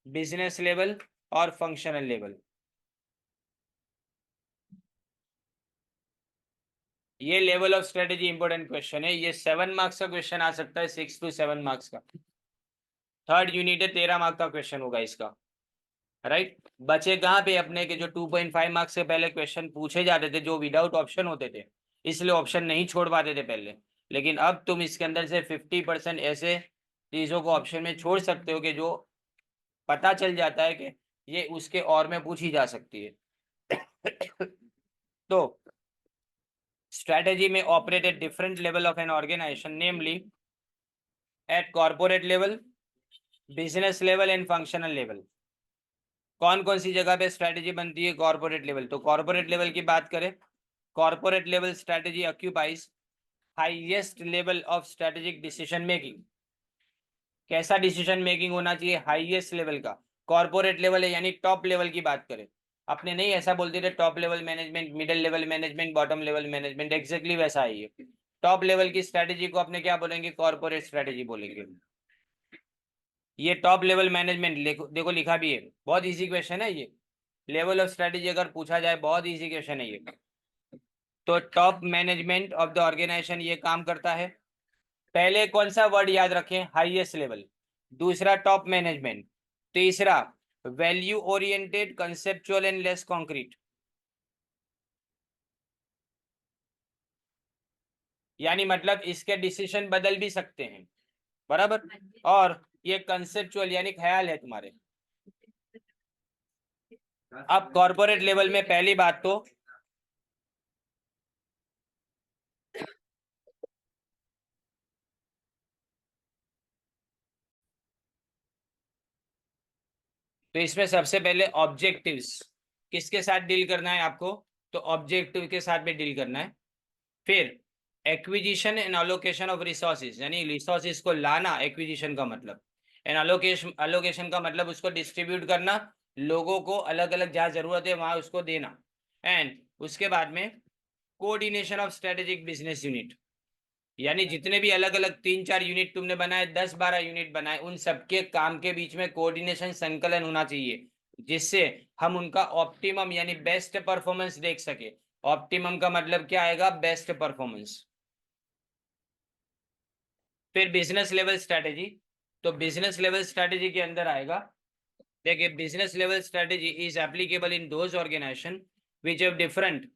बिजनेस लेवल और फंक्शनल लेवल. ये level of strategy important question है. ये 7 मार्क्स का क्वेश्चन आ सकता है, 6 to 7 मार्क्स का. थर्ड यूनिट है, 13 मार्क्स का क्वेश्चन होगा इसका. राइट. बचे कहाँ पे अपने के जो 2.5 मार्क्स से पहले क्वेश्चन पूछे जाते थे जो विदाउट ऑप्शन होते थे, इसलिए ऑप्शन नहीं छोड़ पाते थे पहले. लेकिन अब तुम इसके अंदर से 50% ऐसे चीजों को ऑप्शन में छोड़ सकते हो कि जो पता चल जाता है कि ये उसके और में पूछी जा सकती है. तो strategy may operate at different level of an organization, namely at corporate level, business level and functional level. कौन कौन सी जगह पे स्ट्रेटेजी बनती है कॉर्पोरेट लेवल. तो कॉर्पोरेट लेवल की बात करें, corporate level strategy occupies highest level of strategic decision making. कैसा डिसीजन मेकिंग होना चाहिए, हाईएस्ट लेवल का. कॉर्पोरेट लेवल है यानी टॉप लेवल की बात करें. अपने नहीं ऐसा बोलते थे top level management, middle level management, bottom level management, exactly वैसा ही है. टॉप लेवल की स्ट्रेटेजी को अपने क्या बोलेंगे, कॉर्पोरेट स्ट्रेटेजी बोलेंगे. ये टॉप लेवल मैनेजमेंट देखो लिखा भी है, बहुत इजी क्वेश्चन है ये. लेवल ऑफ स्ट्रेटेजी अगर पूछा जाए बहुत इजी क्वेश्चन है ये. तो top management of the organisation ये काम करता है. पहले कौन सा वर्ड याद रखें, हाईएस्ट लेवल. दूसरा टॉप मैनेजमेंट. तीसरा value oriented, conceptual and less concrete. यानी मतलब इसके डिसीजन बदल भी सकते हैं, बराबर. और ये कंसेप्चुअल यानी ख्याल है तुम्हारे. अब कॉर्पोरेट लेवल में पहली बात तो इसमें सबसे पहले ऑब्जेक्टिव्स किसके साथ डील करना है आपको, तो ऑब्जेक्टिव के साथ भी डील करना है. फिर acquisition and allocation of resources, यानी रिसोर्सेज को लाना, एक्विजिशन का मतलब. एंड अलोकेशन का मतलब उसको डिस्ट्रीब्यूट करना, लोगों को अलग अलग जहाँ जरूरत है वहां उसको देना. एंड उसके बाद में coordination of strategic business unit, यानी जितने भी अलग अलग 3-4 यूनिट तुमने बनाए, 10-12 यूनिट बनाए, उन सबके काम के बीच में कोऑर्डिनेशन, संकलन होना चाहिए जिससे हम उनका ऑप्टिमम यानी बेस्ट परफॉर्मेंस देख सके. ऑप्टिमम का मतलब क्या आएगा, बेस्ट परफॉर्मेंस. फिर बिजनेस लेवल स्ट्रेटेजी. तो बिजनेस लेवल स्ट्रेटेजी के अंदर आएगा, देखिए business level strategy is applicable in those organisation which have different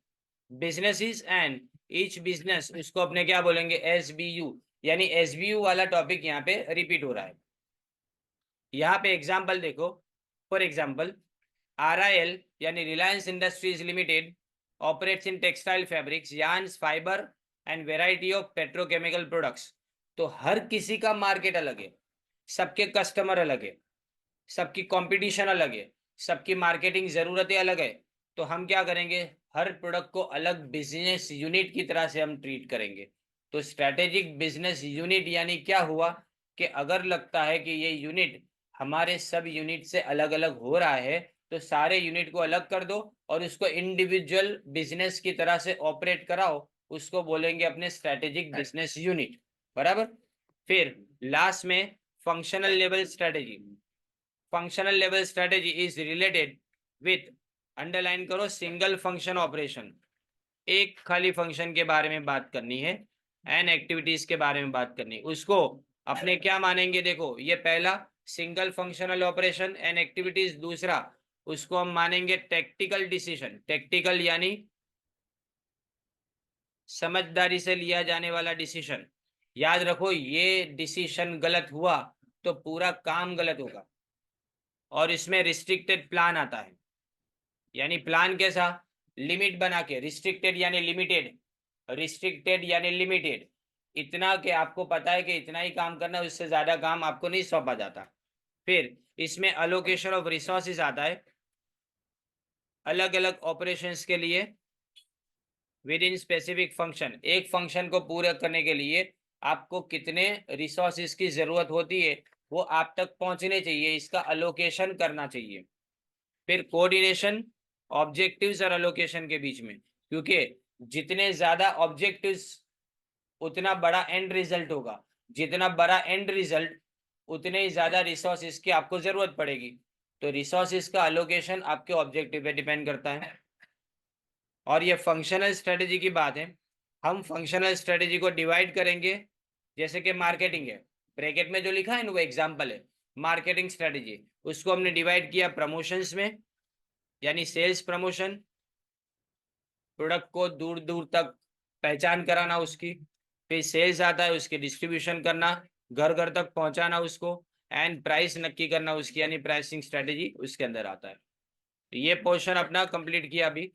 businesses and each business, उसको अपने क्या बोलेंगे, एसबीयू. यानी एसबीयू वाला टॉपिक यहाँ पे रिपीट हो रहा है. यहाँ पे एग्जाम्पल देखो, फॉर एग्जाम्पल RIL यानी Reliance industries limited operates in textile fabrics, yarns, fibre and variety of petrochemical products. तो हर किसी का मार्केट अलग है, सबके कस्टमर अलग है, सबकी कंपटीशन अलग है, सबकी मार्केटिंग ज़रूरतें अलग है। तो हम क्या करेंगे, हर प्रोडक्ट को अलग बिजनेस यूनिट की तरह से हम ट्रीट करेंगे। तो स्ट्रैटेजिक बिजनेस यूनिट यानी क्या हुआ कि अगर लगता है कि ये यूनिट हमारे सब यूनिट से अलग अलग हो रहा है, तो सारे यूनिट को अलग कर दो और उसको इंडिविजुअल बिजनेस की तरह से ऑपरेट कराओ, उसको बोलेंगे अपने स्ट्रैटेजिक बिजनेस यूनिट। बराबर। फिर लास्ट में functional level strategy. Functional level strategy is related with, underline करो, सिंगल फंक्शन ऑपरेशन। एक खाली फंक्शन के बारे में बात करनी है, एंड एक्टिविटीज के बारे में बात करनी है, उसको अपने क्या मानेंगे, देखो ये पहला single functional operation and activities, दूसरा उसको हम मानेंगे टेक्टिकल डिसीजन। टेक्टिकल यानी समझदारी से लिया जाने वाला डिसीजन। याद रखो, ये डिसीजन गलत हुआ तो पूरा काम गलत होगा। और इसमें रिस्ट्रिक्टेड प्लान आता है, यानी प्लान कैसा, लिमिट बना के, रिस्ट्रिक्टेड यानी लिमिटेड, रिस्ट्रिक्टेड यानी लिमिटेड, इतना कि आपको पता है कि इतना ही काम करना है, उससे ज्यादा काम आपको नहीं सौंपा जाता। फिर इसमें अलोकेशन ऑफ रिसोर्सेज आता है, अलग अलग ऑपरेशंस के लिए विद इन स्पेसिफिक फंक्शन। एक फंक्शन को पूरा करने के लिए आपको कितने रिसोर्सेज की जरूरत होती है वो आप तक पहुंचने चाहिए, इसका अलोकेशन करना चाहिए। फिर कोऑर्डिनेशन ऑब्जेक्टिव्स और अलोकेशन के बीच में, क्योंकि जितने ज्यादा ऑब्जेक्टिव्स उतना बड़ा एंड रिजल्ट होगा, जितना बड़ा एंड रिजल्ट उतने ही ज्यादा रिसोर्सेज की आपको जरूरत पड़ेगी। तो रिसोर्सेज का अलोकेशन आपके ऑब्जेक्टिव पे डिपेंड करता है। और ये फंक्शनल स्ट्रेटेजी की बात है, हम फंक्शनल स्ट्रेटेजी को डिवाइड करेंगे, जैसे कि मार्केटिंग है, ब्रैकेट में जो लिखा है ना वो एग्जाम्पल है, मार्केटिंग स्ट्रेटेजी, उसको हमने डिवाइड किया प्रमोशंस में, यानी सेल्स प्रमोशन, प्रोडक्ट को दूर दूर तक पहचान कराना उसकी। फिर सेल्स आता है, उसकी डिस्ट्रीब्यूशन करना, घर घर तक पहुंचाना उसको, एंड प्राइस नक्की करना उसकी, यानी प्राइसिंग स्ट्रेटेजी उसके अंदर आता है। तो ये पोर्शन अपना कंप्लीट किया अभी।